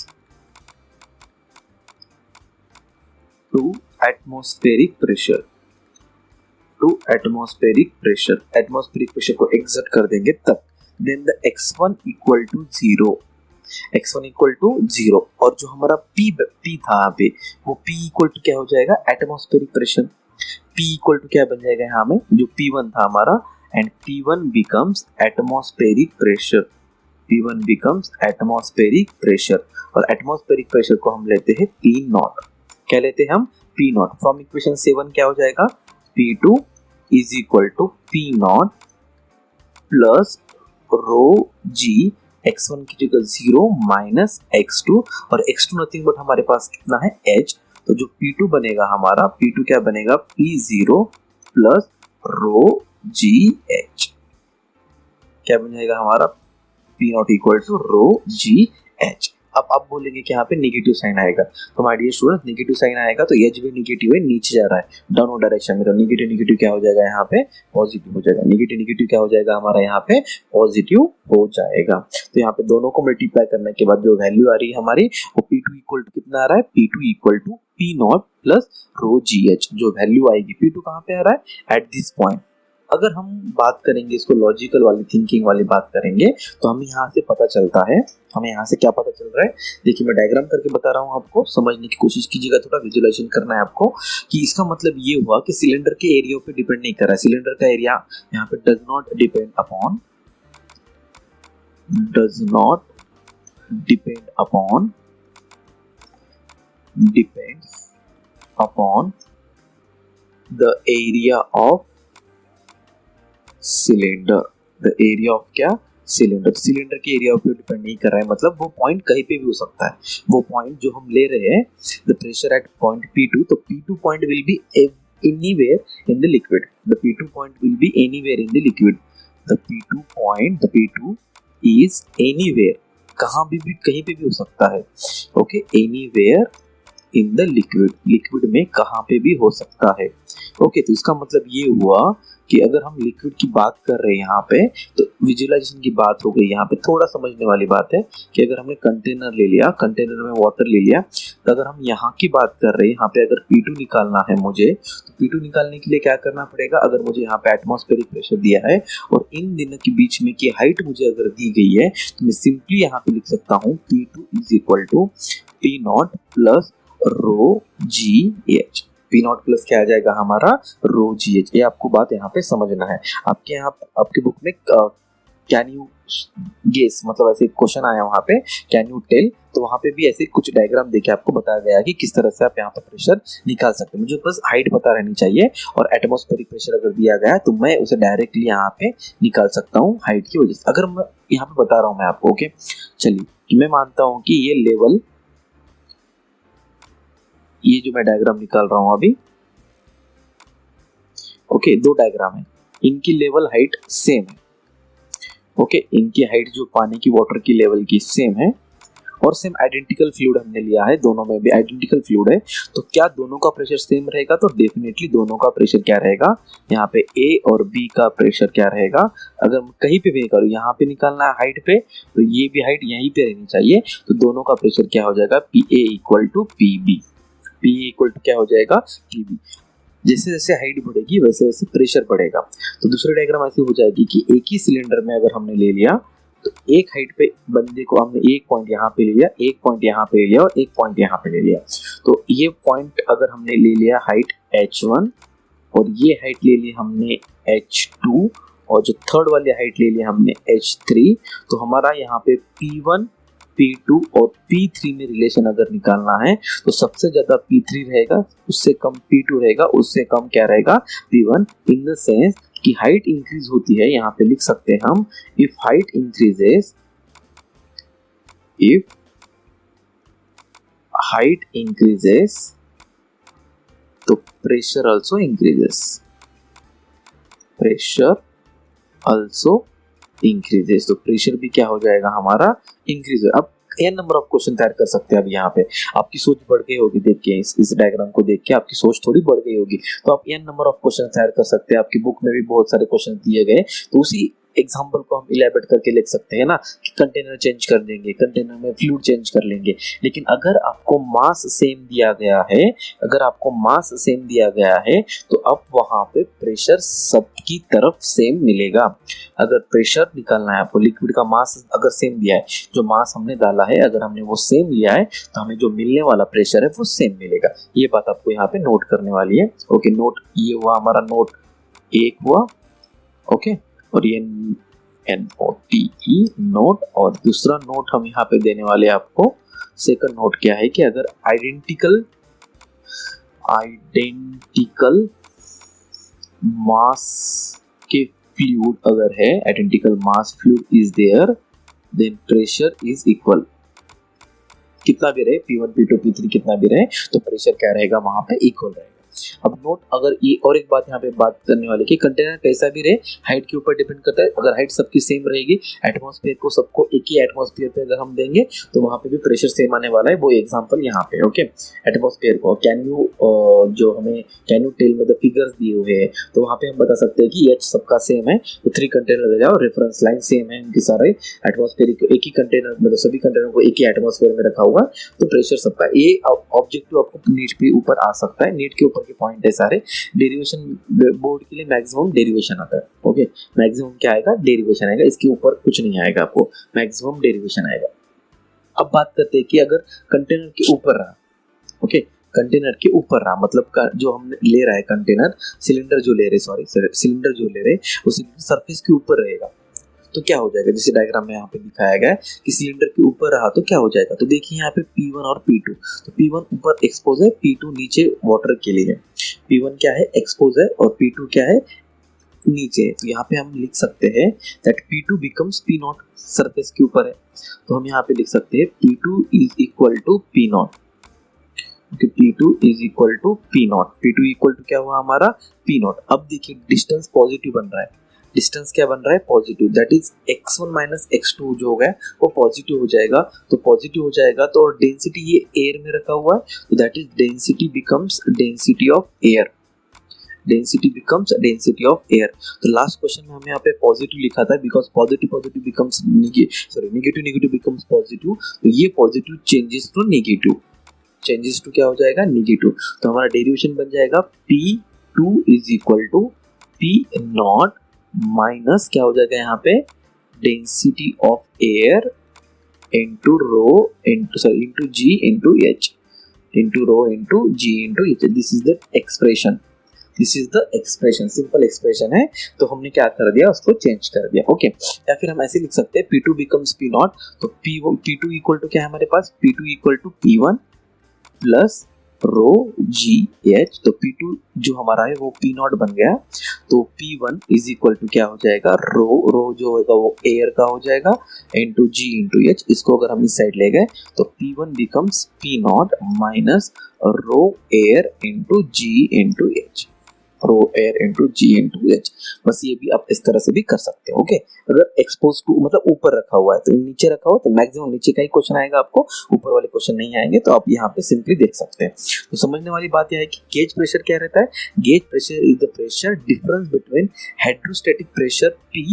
to atmospheric pressure, atmospheric pressure को exert कर देंगे तब, then the x1 equal to 0, और जो हमारा p था यहाँ पे, वो p equal to क्या हो जाएगा, atmospheric pressure। p equal to क्या बन जाएगा यहाँ में, जो p1 था हमारा, and p1 becomes atmospheric pressure, P1 becomes atmospheric pressure, और atmospheric pressure को हम लेते हैं P0। क्या लेते हैं हम, P0। फ्रॉम इक्वेशन 7 क्या हो जाएगा, P2 is equal to P0 plus row G, x1 की जगह 0 माइनस x2, और x2 नथिंग बट हमारे पास कितना है h, तो जो P2 बनेगा हमारा, P2 क्या बनेगा, P0 प्लस रो GH। क्या बन जाएगा हमारा, P0 equal to row GH। अब आप बोलेंगे कि यहाँ पे नेगेटिव साइन आएगा, तो my dear student negative sign आएगा तो H भी नेगेटिव है, नीचे जा रहा है डाउनवर्ड डायरेक्शन में, तो नेगेटिव क्या हो जाएगा यहाँ पे, पॉजिटिव हो जाएगा। नेगेटिव क्या हो जाएगा हमारा यहाँ पे, पॉजिटिव हो जाएगा। तो यहाँ पे दोनों को मल्टीप्लाई करने के बाद जो वैल्यू आ रही है हमारी, वो P2 इक्वल टू कितना आ रहा है, P2 equal to P0 plus rho GH। जो वैल्यू आएगी P2 कहाँ पे आ रहा है, एट दिस पॉइंट। अगर हम बात करेंगे इसको लॉजिकल वाली थिंकिंग वाली बात करेंगे, तो हमें यहाँ से पता चलता है, हमें यहाँ से क्या पता चल रहा है, देखिए मैं डायग्राम करके बता रहा हूँ आपको, समझने की कोशिश कीजिएगा, थोड़ा विजुअलाइजेशन करना है आपको, कि इसका मतलब ये हुआ कि सिलेंडर के एरिया पे डिपेंड नहीं कर रहा है, सिलेंडर का एरिया यहाँ पे does not depend upon the area of cylinder, the area of क्या, सिलेंडर। सिलेंडर के एरिया पे डिपेंड नहीं कर रहा है, मतलब वो पॉइंट कहीं पे भी हो सकता है। वो पॉइंट जो हम ले रहे हैं, the pressure eight point P2, तो P2 point will be anywhere in the liquid, the P2 point will be anywhere in the liquid, the P2 is anywhere, कहाँ भी कहीं पे भी हो सकता है, okay, anywhere in the liquid में कहाँ पे भी हो सकता है, ओके। तो इसका मतलब ये हुआ कि अगर हम लिक्विड की बात कर रहे हैं यहाँ पे, तो विजुअलाइजेशन की बात हो गई। यहाँ पे थोड़ा समझने वाली बात है कि अगर हमने कंटेनर ले लिया, कंटेनर में वाटर ले लिया, तो अगर हम यहाँ की बात कर रहे हैं, यहाँ पे अगर P2 निकालना है मुझे, तो P2 निकालने के लिए क्या करना पड़ेगा, अगर मुझे यहाँ पे एटमॉस्फेरिक प्रेशर दिया है और इन दोनों के बीच में की हाइट मुझे अगर दी गई है, तो मैं सिंपली यहाँ पे लिख सकता हूँ P2 is equal to P0 plus rho GH। P0 plus क्या आ जाएगा हमारा, रो GH। ये आपको बात यहाँ पे समझना है। आपके यहाँ आपके बुक में कैन यू गेस, मतलब ऐसे क्वेश्चन आया वहाँ पे, कैन यू टेल, तो वहाँ पे भी ऐसे कुछ डायग्राम देके आपको बताया गया कि किस तरह से आप यहाँ पे प्रेशर निकाल सकते हैं। मुझे बस हाइट पता रहनी चाहिए, और एटमॉस्फेरिक प्रेशर अगर दिया गया है तो मैं उसे डायरेक्टली यहाँ पे निकाल सकता हूँ हाइट की वजह से। अगर मैं यहाँ पे बता रहा हूँ मैं आपको, ओके, चलिए मैं मानता हूँ कि ये लेवल, ये जो मैं डायग्राम निकाल रहा हूं अभी, ओके, दो डायग्राम है, इनकी लेवल हाइट सेम है, ओके, इनकी हाइट जो पानी की वाटर की लेवल की सेम है, और सेम आइडेंटिकल फ्लूइड हमने लिया है, दोनों में भी आइडेंटिकल फ्लूइड है, तो क्या दोनों का प्रेशर सेम रहेगा, तो डेफिनेटली दोनों का प्रेशर क्या रहेगा, यहाँ पे A और B का प्रेशर क्या रहेगा। अगर कहीं पे भी निकालूं, यहाँ पे निकालना है हाइट पे, तो ये भी हाइट यहीं पे रहनी चाहिए, तो दोनों का प्रेशर क्या हो जाएगा, PA equal to PB, P equal to क्या हो जाएगा, PB। जैसे जैसे हाइट बढ़ेगी वैसे वैसे प्रेशर बढ़ेगा। तो दूसरी डायग्राम ऐसी हो जाएगी कि एक ही सिलेंडर में अगर हमने ले लिया, तो एक हाइट पे बंदे को हमने एक पॉइंट यहाँ पे ले लिया, एक पॉइंट यहाँ पे ले लिया और एक पॉइंट यहाँ पे ले लिया। तो ये पॉइंट अगर हमने ले लिया हाइट h1 और ये हाइट ले ली हमने h2 और जो थर्ड वाली हाइट ले लिया हमने h3, तो हमारा यहाँ पे p1, p2 और p3 में रिलेशन अगर निकालना है तो सबसे ज्यादा p3 रहेगा, उससे कम p2 रहेगा, उससे कम क्या रहेगा p1। इन द सेंस कि हाइट इंक्रीज होती है, यहाँ पे लिख सकते हैं हम if height increases, if height increases तो pressure also increases, pressure also increases, तो प्रेशर भी क्या हो जाएगा हमारा इंक्रीज। अब n नंबर ऑफ क्वेश्चन तैयार कर सकते हैं। अब यहाँ पे आपकी सोच बढ़ गई होगी देख के, इस डायग्राम को देख के आपकी सोच थोड़ी बढ़ गई होगी, तो आप n नंबर ऑफ क्वेश्चन तैयार कर सकते हैं। आपकी बुक में भी बहुत सारे क्वेश्चन दिए गए, तो उसी एग्जाम्पल को हम इलेबोरेट करके लिख सकते हैं ना कि कंटेनर चेंज कर देंगे, कंटेनर में फ्लूइड चेंज कर लेंगे। लेकिन अगर आपको मास सेम दिया गया है, अगर आपको मास सेम दिया गया है तो अब वहां पे प्रेशर सबकी तरफ सेम मिलेगा। अगर प्रेशर निकालना है आपको, लिक्विड का मास अगर सेम दिया है, जो मास हमने डाला है अगर हमने वो सेम लिया है तो हमें जो मिलने वाला प्रेशर है वो सेम मिलेगा। ये बात आपको यहाँ पे नोट करने वाली है। ओके, नोट ये हुआ हमारा नोट एक हुआ, ओके, और ये NOTE नोट। और दूसरा नोट हम यहाँ पे देने वाले आपको, सेकंड नोट क्या है कि अगर आइडेंटिकल मास के फ्लूइड अगर है, identical mass fluid is there, then pressure is equal. कितना भी रहे P1 P2 P3 कितना भी रहे तो प्रेशर क्या रहेगा वहां पे इक्वल रहेगा। अब नोट अगर ये और एक बात यहाँ पे बात करने वाले कि कंटेनर कैसा भी रहे हाइट के ऊपर डिपेंड करता है। अगर हाइट सबकी सेम रहेगी, एटमॉस्फेयर को सबको एक ही एटमॉस्फेयर पे अगर हम देंगे तो वहां पे भी प्रेशर सेम आने वाला है। वो एग्जांपल यहाँ पे, ओके, एटमॉस्फेयर को कैन यू टेल में द फिगर्स दिए हुए हैं, तो वहां पे हम बता सकते हैं कि H सबका सेम है, तो 3 कंटेनर ले जाओ, रेफरेंस लाइन सेम है उनके सारे, एटमॉस्फेयर एक ही कंटेनर मतलब सभी कंटेनर को एक ही एटमॉस्फेयर में रखा हुआ, तो प्रेशर सबका। ये ऑब्जेक्टिव आपको नीट के ऊपर आ सकता है, नीट के ऊपर के पॉइंट है सारे। डेरिवेशन बोर्ड के लिए मैक्सिमम डेरिवेशन आता है, ओके, मैक्सिमम क्या आएगा डेरिवेशन आएगा, इसके ऊपर कुछ नहीं आएगा आपको, मैक्सिमम डेरिवेशन आएगा। अब बात करते हैं कि अगर कंटेनर के ऊपर रहा, ओके, कंटेनर के ऊपर रहा मतलब जो हम ले रहा है कंटेनर, सिलेंडर जो ले रहे वो सिलेंडर सरफेस के ऊपर रहेगा तो क्या हो जाएगा, जैसे डायग्राम में यहाँ पे दिखाया गया है कि सिलेंडर के ऊपर रहा तो क्या हो जाएगा। तो देखिए यहाँ पे P1 और P2, तो P1 ऊपर एक्सपोज है, P2 नीचे वाटर के लिए है। P1 क्या है एक्सपोज है और P2 क्या है नीचे, तो यहाँ पे हम लिख सकते हैं that P2 becomes P0, surface के ऊपर है, तो हम यहाँ पे लिख सकते हैं P2 is equal to P0, क्योंकि P2 is equal to P0, P2 equal to क्या हुआ हमारा P0। अब देखिए डिस्टेंस पॉजिटिव बन रहा है, डिस्टेंस क्या बन रहा है positive, that is x1 minus x2 जो होगा वो पॉजिटिव हो जाएगा, तो पॉजिटिव हो जाएगा तो और डेंसिटी ये एयर में रखा हुआ है, तो that is density becomes density of air, density becomes density of air. तो लास्ट क्वेश्चन में हमें यहाँ पे पॉजिटिव लिखा था because positive becomes negative becomes positive, तो ये positive changes to negative, changes to क्या हो जाएगा नेगेटिव, तो हमारा डेरिवेशन बन जाएगा P2 is equal to P0 minus क्या हो जाएगा यहाँ पे density of air into rho into G into H, into rho into G into H. This is the expression, simple expression है, तो हमने क्या कर दिया उसको चेंज कर दिया, ओके। या फिर हम ऐसे लिख सकते हैं P2 बिकम्स P0, तो P2 इक्वल टू क्या है हमारे पास, P2 equal to P1 plus rho ji H, तो P2 जो हमारा है वो P0 बन गया, तो P1 इज इक्वल टू क्या हो जाएगा रो जो होगा वो एयर का हो जाएगा इंटू जी इंटू एच। इसको अगर हम इस साइड ले गए तो P1 becomes P0 minus rho air into G into H, rho air into G into H. बस ये भी आप इस तरह से भी कर सकते हो, ओके। अगर एक्सपोज टू मतलब ऊपर रखा हुआ है तो नीचे रखा हुआ तो मैक्सिमम नीचे का ही क्वेश्चन आएगा, आपको ऊपर वाले क्वेश्चन नहीं आएंगे, तो आप यहाँ पे सिंपली देख सकते हैं। तो समझने वाली बात यह है कि गेज प्रेशर क्या रहता है, gauge pressure is the pressure difference between hydrostatic pressure P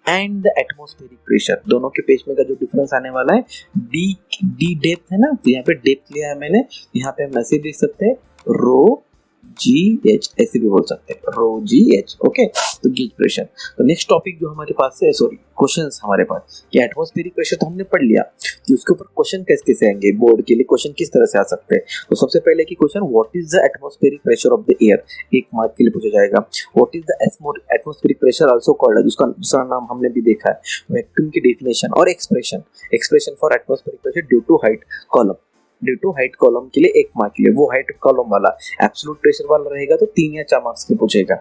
and the atmospheric pressure, दोनों के पेज में का जो डिफरेंस आने वाला है। डी डेप्थ है ना, तो यहाँ पे डेप्थ लिया है मैंने, यहाँ पे हम ऐसे देख सकते हैं रो जी एच ऐसे भी बोल सकते हैं, रो जी एच। ओके, तो गेज प्रेशर। तो नेक्स्ट टॉपिक जो हमारे पास है, सॉरी क्वेश्चंस हमारे पास, कि एटमॉस्फेरिक प्रेशर तो हमने पढ़ लिया, कि उसके ऊपर क्वेश्चन कैसे कैसे आएंगे, बोर्ड के लिए क्वेश्चन किस तरह से आ सकते हैं। तो सबसे पहले की question, what is the atmospheric pressure of the air, 1 mark के लिए पूछा जाएगा। What is the atmospheric pressure also called, उसका दूसरा नाम हमने भी देखा है, वैक्यूम की डेफिनेशन और expression for atmospheric pressure due to height column. Due to height column के लिए 1 मार्क के लिए, वो हाइट कॉलम वाला एब्सोल्यूट प्रेशर वाला रहेगा तो 3 या 4 मार्क्स के लिए पूछेगा,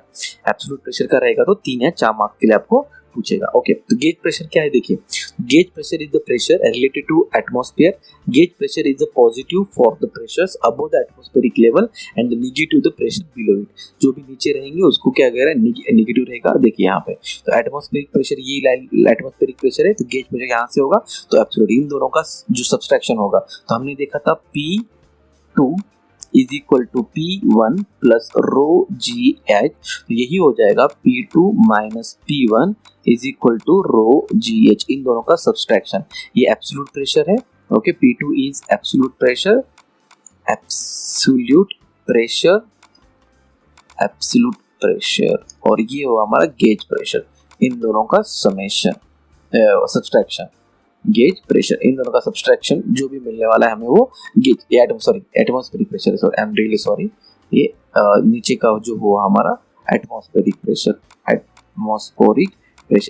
एब्सोल्यूट प्रेशर का रहेगा तो 3 या 4 मार्क्स के लिए आपको पूछेगा। ओके, तो गेज प्रेशर क्या है, देखिए, gauge pressure is the pressure related to atmosphere. Gauge pressure is the positive for the pressures above the atmospheric level and the negative the pressure below it. जो भी नीचे रहेंगे उसको क्या कह रहा है, नेगेटिव रहेगा। देखिए यहाँ पे, तो एटमॉस्फेरिक प्रेशर, ये एटमॉस्फेरिक प्रेशर है, तो गेज प्रेशर यहाँ से होगा, तो एब्सोल्यूट इन दोनों का जो सब्सट्रैक्शन होगा, तो हमने देखा था P2 is equal to P1 plus rho ji H, तो यही हो जाएगा P2 minus P1 is equal to rho ji h, इन दोनों का सब्सट्रैक्शन। ये एब्सोल्यूट प्रेशर है। Okay, P2 is absolute pressure, absolute pressure, absolute pressure, और ये हुआ हमारा गेज प्रेशर, इन दोनों का समेशन, सब्सट्रैक्शन। गेज प्रेशर, इन दोनों का सब्सट्रैक्शन जो भी मिलने वाला है हमें, वो gauge atmospheric pressure, sorry I am really sorry, ये नीचे का जो हुआ हमारा एटमॉस्फेरिक प्रेशर,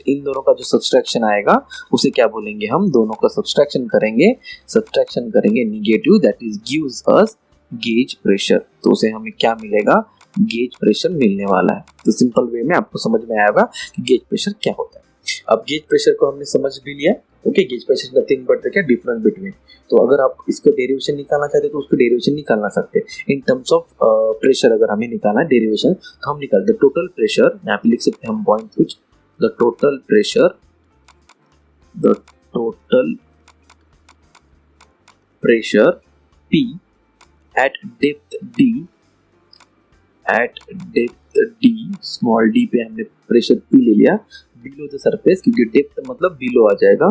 इन दोनों का जो सब्सट्रैक्शन आएगा उसे क्या बोलेंगे, हम दोनों का सब्सट्रैक्शन करेंगे negative, that is gives us gauge pressure, तो उसे हमें क्या मिलेगा, गेज प्रेशर मिलने वाला है। तो सिंपल वे में आपको समझ में आएगा कि गेज प्रेशर क्या होता है। अब गेज प्रेशर को हमने समझ भी लिया। Okay, gauge pressure nothing but क्या, डिफरेंस बिटवीन। तो अगर आप इसको डेरिवेशन निकालना चाहते हैं तो उसको डेरिवेशन निकालना सकते हैं इन टर्म्स ऑफ प्रेशर। अगर हमें निकालना है डेरिवेशन, तो हम निकालते हैं टोटल प्रेशर, यहाँ पे लिख सकते हैं हम पॉइंट कुछ, the total pressure P at depth D, small d पे हमने प्रेशर P ले लिया, बिलो द सरफेस, क्योंकि डेप्थ मतलब बिलो आ जाएगा,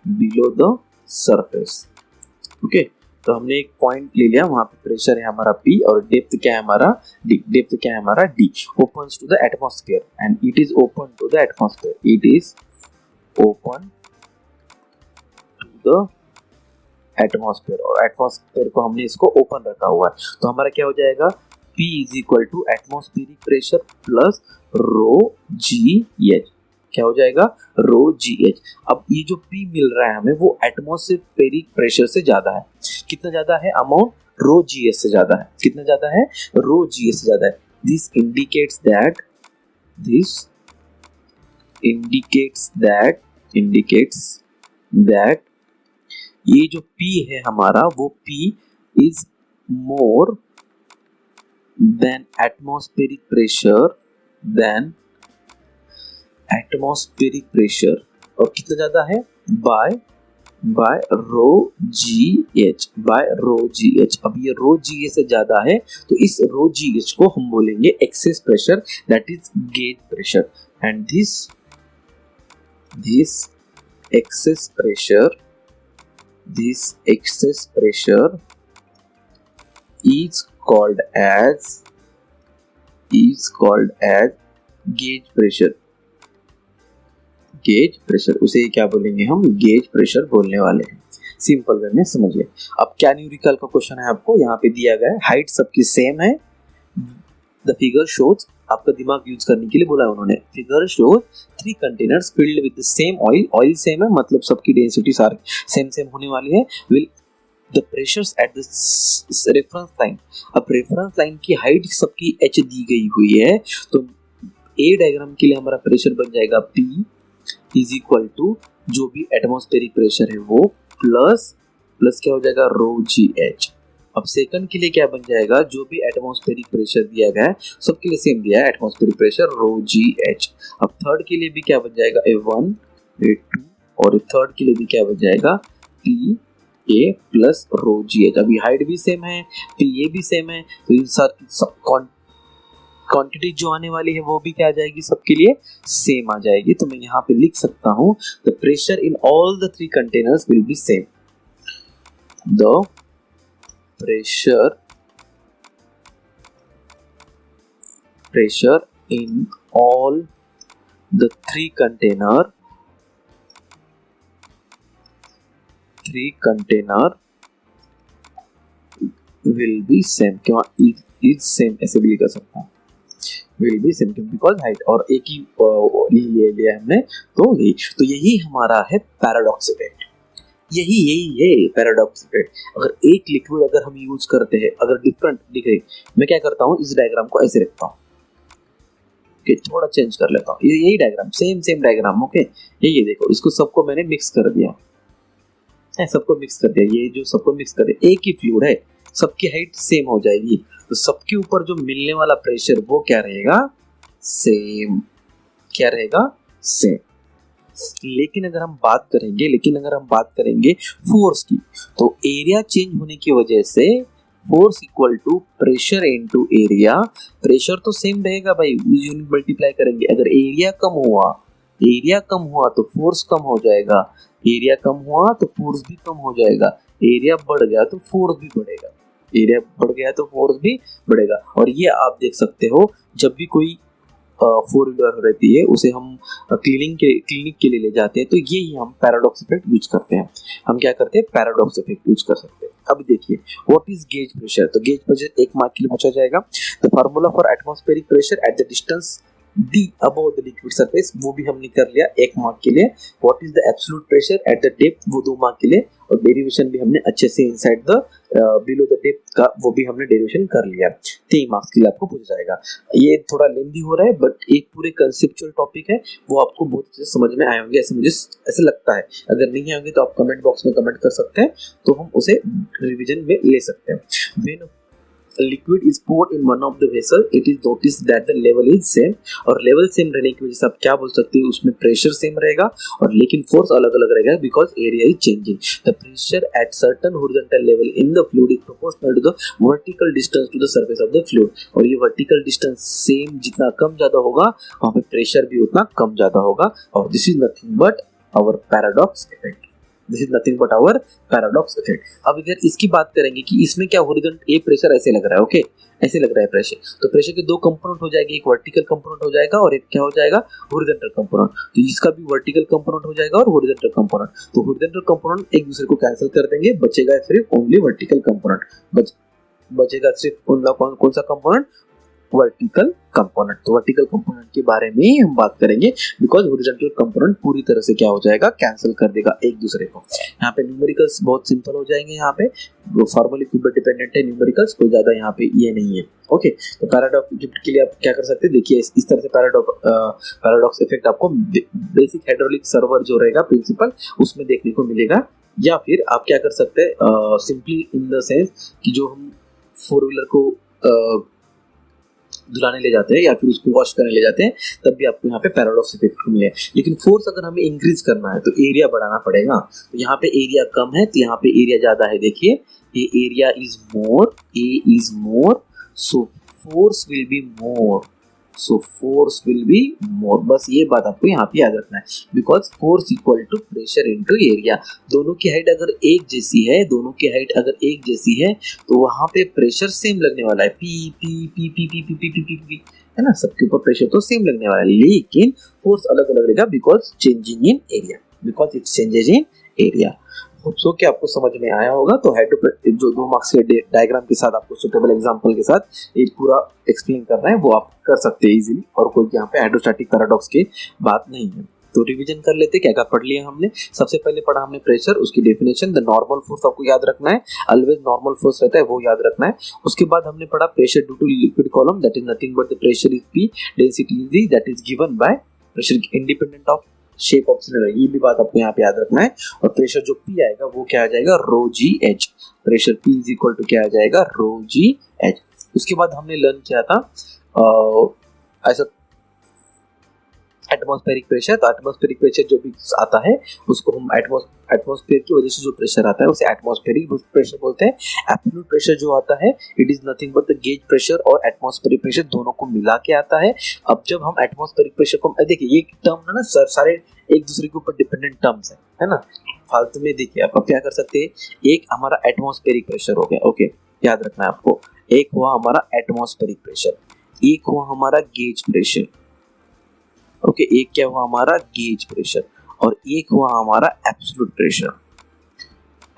बिलो द सरफेस। ओके, तो हमने एक पॉइंट ले लिया, वहां पे प्रेशर है हमारा P और डेप्थ क्या है हमारा D, opens to the atmosphere and it is open to the atmosphere, it is open to the atmosphere, और एटमॉस्फेयर को हमने इसको ओपन रखा हुआ है, तो हमारा क्या हो जाएगा, P is equal to atmospheric pressure plus rho ji H, क्या हो जाएगा, रो जी एच। अब ये जो P मिल रहा है हमें, वो एटमॉस्फेरिक प्रेशर से ज्यादा है। कितना ज्यादा है अमाउंट, रो जी एच से ज्यादा है। कितना ज्यादा है, रो जी एच से ज्यादा है। दिस इंडिकेट्स दैट ये जो P है हमारा, वो P is more than atmospheric pressure, और कितना ज्यादा है, बाय रो जी एच। अब ये रो जी एच से ज्यादा है, तो इस रो जी एच को हम बोलेंगे excess pressure, that is gauge pressure, and this excess pressure is called as gauge pressure। उसे क्या बोलेंगे हम, गेज प्रेशर बोलने वाले हैं। सिंपल वे में समझिए। अब क्या न्यूमेरिकल का क्वेश्चन है, आपको यहाँ पे दिया गया है, हाइट सबकी सेम है, द फिगर शोज, आपका दिमाग यूज करने के लिए बोला है उन्होंने, figure shows 3 containers filled with the same oil same है, मतलब सबकी डेंसिटी सारी सेम होने वाली है, will the pressures at the reference line. अब रेफरेंस लाइन की हाइट सबकी h दी गई हुई है, तो ए डायग्राम के लिए हमारा प्रेशर बन जाएगा P इज इक्वल टू जो भी एटमॉस्फेरिक प्रेशर है वो प्लस क्या हो जाएगा, रो जी एच। अब सेकंड के लिए क्या बन जाएगा, जो भी एटमॉस्फेरिक प्रेशर दिया गया है सबके लिए सेम दिया है एटमॉस्फेरिक प्रेशर, रो जी एच। अब थर्ड के लिए भी क्या बन जाएगा, A1 A2, और थर्ड के लिए भी क्या बन जाएगा, P A plus rho ji H. अभी हाइट भी सेम है, P A भी सेम है, तो इन सब क्वांटिटी जो आने वाली है वो भी क्या आ जाएगी, सबके लिए सेम आ जाएगी। तो मैं यहाँ पे लिख सकता हूँ, the pressure in all the 3 containers will be same, the pressure pressure in all the three container will be same. क्यों is same ऐसे भी लिख सकता हूँ, will be same because height और एक ही ले लिया हमने, तो यही हमारा है पैराडॉक्स इफेक्ट। यही है पैराडॉक्स इफेक्ट। अगर एक लिक्विड अगर हम यूज करते हैं, अगर डिफरेंट दिख रही, मैं क्या करता हूँ, इस डायग्राम को ऐसे रखता हूँ, ओके, थोड़ा चेंज कर लेता हूँ, यही डायग्राम, सेम डायग्राम, ओके। ये देखो, इसको सबको मैंने मिक्स कर दिया है, सबको मिक्स कर दिया, ये जो सबको मिक्स कर दिया, एक ही फ्लूइड है, सबकी हाइट सेम हो जाएगी, तो सबके ऊपर जो मिलने वाला प्रेशर वो क्या रहेगा, सेम। क्या रहेगा, सेम। लेकिन अगर हम बात करेंगे फोर्स की, तो एरिया चेंज होने की वजह से force equal to pressure into area, pressure तो सेम रहेगा भाई, यूनिट मल्टीप्लाई करेंगे। अगर एरिया कम हुआ तो फोर्स कम हो जाएगा, एरिया कम हुआ तो फोर्स भी कम हो जाएगा, एरिया बढ़ गया तो फोर्स भी बढ़ेगा, और ये आप देख सकते हो, जब भी कोई 4 व्हीलर रहती है उसे हम क्लीनिक के लिए ले जाते हैं, तो ये ही हम पैराडॉक्स इफेक्ट यूज करते हैं। हम क्या करते हैं, पैराडॉक्स इफेक्ट यूज कर सकते हैं। अब देखिए, व्हाट इज गेज प्रेशर, तो गेज प्रेशर 1 मार्क के लिए पूछा जाएगा। The formula for atmospheric pressure at the distance D above the liquid surface, वो भी हमने कर लिया 1 मार्क के लिए। What is the absolute pressure at the depth, वो 2 मार्क के लिए, और डेरिवेशन भी हमने अच्छे से inside the below the depth का, वो भी हमने डेरिवेशन कर लिया। 3 मार्क्स के लिए आपको पूछा जाएगा। ये थोड़ा लेंदी हो रहा है, बट एक पूरे कंसेप्चुअल टॉपिक है, वो आपको बहुत अच्छे से समझ में आए होंगे, ऐसे लगता है। अगर नहीं आएंगे तो आप कमेंट बॉक्स में कमेंट कर सकते हैं, तो हम उसे रिवीजन में ले सकते हैं। When a liquid is poured in one of the vessel, it is noticed that the level is same, और लेवल सेम रहने की वजह से आप क्या बोल सकते हैं, उसमें प्रेशर सेम रहेगा, और लेकिन फोर्स अलग अलग रहेगा, because area is changing. The pressure at certain horizontal level in the fluid is proportional to the vertical distance to the surface of the fluid, और ये वर्टिकल डिस्टेंस सेम जितना कम ज्यादा होगा, वहां पे प्रेशर भी उतना कम ज्यादा होगा, और this is nothing but our paradox effect. अब अगर इसकी बात करेंगे कि इसमें क्या हॉरिजॉन्टल, ये प्रेशर ऐसे लग रहा है, ओके, ऐसे लग रहा है प्रेशर, तो प्रेशर के 2 कंपोनेंट हो जाएंगे, एक वर्टिकल कंपोनेंट हो जाएगा और एक क्या हो जाएगा, हॉरिजॉन्टल कंपोनेंट। तो इसका भी वर्टिकल कंपोनेंट हो जाएगा और हॉरिजॉन्टल कंपोनेंट, तो हॉरिजॉन्टल कंपोनेंट एक दूसरे को कैंसिल कर देंगे, बचेगा सिर्फ ओनली वर्टिकल कंपोनेंट, बचेगा सिर्फ उनका कौन सा कंपोनेंट, वर्टिकल कंपोनेंट। तो वर्टिकल कंपोनेंट के बारे में हम बात करेंगे, बिकॉज हॉरिजॉन्टल कंपोनेंट पूरी तरह से क्या हो जाएगा, कैंसिल कर देगा एक दूसरे को। यहाँ पे न्यूमेरिकल्स बहुत सिंपल हो जाएंगे, यहाँ पे फॉर्मली के ऊपर डिपेंडेंट है न्यूमेरिकल्स, कोई ज्यादा यहाँ पे ये नहीं है, ओके। तो पैराडॉक्स इफेक्ट के लिए आप क्या कर सकते हैं, देखिए इस तरह से पैराडॉक्स इफेक्ट आपको बेसिक हाइड्रोलिक सर्वर जो रहेगा प्रिंसिपल, उसमें देखने को मिलेगा, या फिर आप क्या कर सकते हैं, सिंपली इन द सेंस कि जो हम 4 व्हीलर को धुलाने ले जाते हैं या फिर उसको वॉश करने ले जाते हैं, तब भी आपको यहाँ पे पैराडॉक्स इफेक्ट मिले। लेकिन फोर्स अगर हमें इंक्रीज करना है तो एरिया बढ़ाना पड़ेगा, तो यहाँ पे एरिया कम है तो यहाँ पे एरिया ज्यादा है, देखिए ये area is more, A is more, so force will be more, बस ये बात आपको यहाँ पे याद रखना है, because force equal to pressure into area. दोनों की हाइट अगर एक जैसी है, तो वहां पे प्रेशर सेम लगने वाला है, P P P P P P P P P P, है ना, सबके ऊपर प्रेशर तो सेम लगने वाला है, लेकिन फोर्स अलग अलग रहेगा, बिकॉज चेंजिंग इन एरिया। सो कि आपको समझ में आया होगा। तो जो 2 मार्क्स के डायग्राम के साथ आपको सुटेबल एग्जांपल के साथ एक पूरा एक्सप्लेन करना है, वो आप कर सकते हैं इजीली, और कोई यहाँ पे हाइड्रोस्टैटिक पैराडॉक्स की बात नहीं है। तो रिवीजन कर लेते, क्या क्या पढ़ लिया हमने। सबसे पहले पढ़ा हमने प्रेशर, उसकी डेफिनेशन, द नॉर्मल फोर्स आपको याद रखना है, ऑलवेज नॉर्मल फोर्स रहता है, वो याद रखना है। उसके बाद हमने पढ़ा pressure due to liquid column, that is nothing but the pressure is P, density is D, that is given by pressure independent of shape of cylinder, ये भी बात आपको यहाँ पे याद रखना है। और प्रेशर जो P आएगा वो क्या आ जाएगा, rho ji H, pressure P is equal to क्या आ जाएगा, रो जी एच। उसके बाद हमने लर्न किया था ऐसा एटमॉस्फेरिक प्रेशर, तो एटमॉस्फेरिक प्रेशर जो भी आता है उसको हम एटमॉस्फेयर की वजह से जो प्रेशर आता है उसे एटमॉस्फेरिक प्रेशर बोलते हैं। एब्सोल्यूट प्रेशर जो आता है, it is nothing but the gauge pressure और एटमॉस्फेरिक प्रेशर दोनों को मिला के आता है। अब जब हम एटमॉस्फेरिक प्रेशर को, देखिए ये टर्म ना सारे एक दूसरे के ऊपर डिपेंडेंट टर्म्स है ना, फालतू में। देखिए आप क्या कर सकते हैं, एक हमारा एटमॉस्फेरिक प्रेशर हो गया, ओके, याद रखना है आपको, एक हुआ हमारा एटमॉस्फेरिक प्रेशर, एक हुआ हमारा गेज प्रेशर, ओके, एक क्या हुआ हमारा गेज प्रेशर, और एक हुआ हमारा absolute pressure,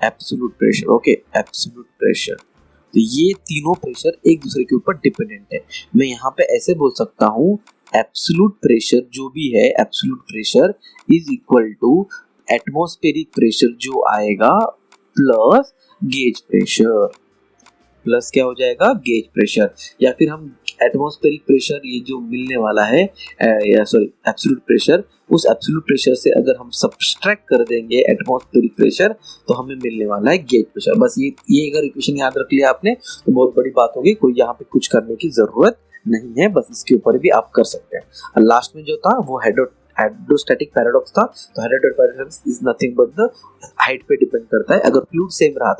absolute pressure, okay, absolute pressure. तो ये तीनों प्रेशर एक दूसरे के ऊपर डिपेंडेंट है। मैं यहाँ पे ऐसे बोल सकता हूँ, एब्सोल्यूट प्रेशर जो भी है, absolute pressure is equal to atmospheric pressure जो आएगा प्लस गेज प्रेशर, प्लस क्या हो जाएगा गेज प्रेशर, या फिर हम एटमॉस्फेरिक प्रेशर ये जो मिलने वाला है या सॉरी एब्सोल्यूट प्रेशर, उस एब्सोल्यूट प्रेशर से अगर हम सब्सट्रैक्ट कर देंगे एटमॉस्फेरिक प्रेशर तो हमें मिलने वाला है गेज प्रेशर। बस ये अगर इक्वेशन याद रख लिया आपने तो बहुत बड़ी बात होगी, कोई यहाँ पे कुछ करने की जरूरत नहीं है, बस इसके ऊपर भी आप कर सकते हैं। और लास्ट में जो था वो हाइड्रोस्टैटिक पैराडॉक्स था। तो hydrostatic paradox is nothing but the height पे डिपेंड करता है। अगर फ्लूइड सेम रहा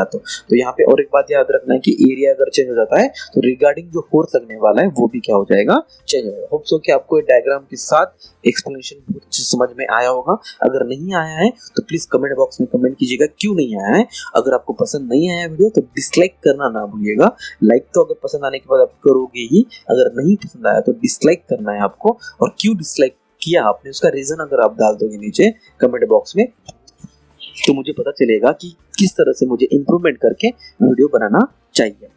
तो यहाँ पे और एक बात याद रखना है कि एरिया अगर चेंज हो जाता है तो रिगार्डिंग जो फोर्स लगने वाला है वो भी क्या हो जाएगा, चेंज हो जाएगा। होप सो कि आपको ये डायग्राम के साथ एक्सप्लेनेशन बहुत अच्छे समझ में आया होगा। अगर नहीं आया है तो प्लीज कमेंट बॉक्स में कमेंट कीजिएगा क्यों नहीं आया है। अगर आपको पसंद नहीं आया वीडियो तो डिसलाइक करना ना भूलिएगा। लाइक तो अगर पसंद आने के बाद आप करोगे ही, अगर नहीं पसंद आया तो डिसलाइक करना है आपको। और क्यों डिसलाइक किया आपने उसका रीजन अगर आप डाल दोगे नीचे कमेंट बॉक्स में तो मुझे पता चलेगा कि किस तरह से मुझे इम्प्रूवमेंट करके वीडियो बनाना चाहिए।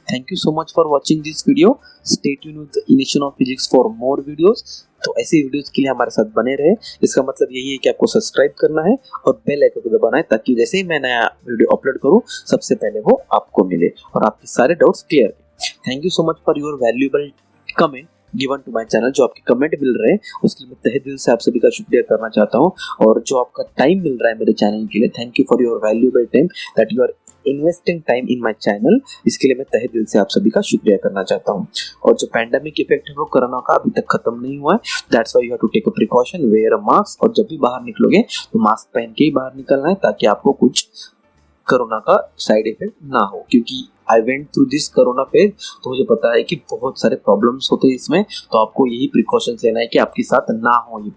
Thank you so much for watching this video. Stay tuned with initiation of physics for more videos. तो ऐसे वीडियोस के लिए हमारे साथ बने रहे। इसका मतलब यही है कि आपको सब्सक्राइब करना है और बेल आइकन को दबाना है ताकि जैसे ही मैं नया वीडियो अपलोड करूं सबसे पहले वो आपको मिले और आपके सारे डाउट्स क्लियर करें। Thank you so much for your valuable comment given to my channel. जो आपके कमेंट मिल रहे हैं उसके लिए मैं तहे दिल से आप सभी का शुक्रिया करना चाहता हूं। और जो आपका टाइम मिल रहा है मेरे चैनल के लिए, thank you for your valuable time that you are investing time in my channel. इसके लिए मैं तहे दिल से आप सभी का शुक्रिया करना चाहता हूं। और जो पैंडेमिक इफेक्ट है वो कोरोना का अभी तक खत्म नहीं हुआ है। That's why you have to take a precaution, wear a mask, और जब भी बाहर निकलोगे तो मास्क पहन के ही बाहर निकलना है ताकि आपको कुछ कोरोना का साइड इफेक्ट ना हो। क्योंकि I went through this corona phase तो मुझे पता है कि बहुत सारे प्रॉब्लम्स होते हैं इसमें, तो आपको यही प्रिकॉशंस लेना है कि आपके साथ ना हो ये।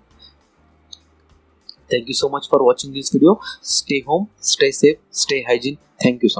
Thank you so much for watching this video. Stay home, stay safe, stay hygiene. Thank you so much.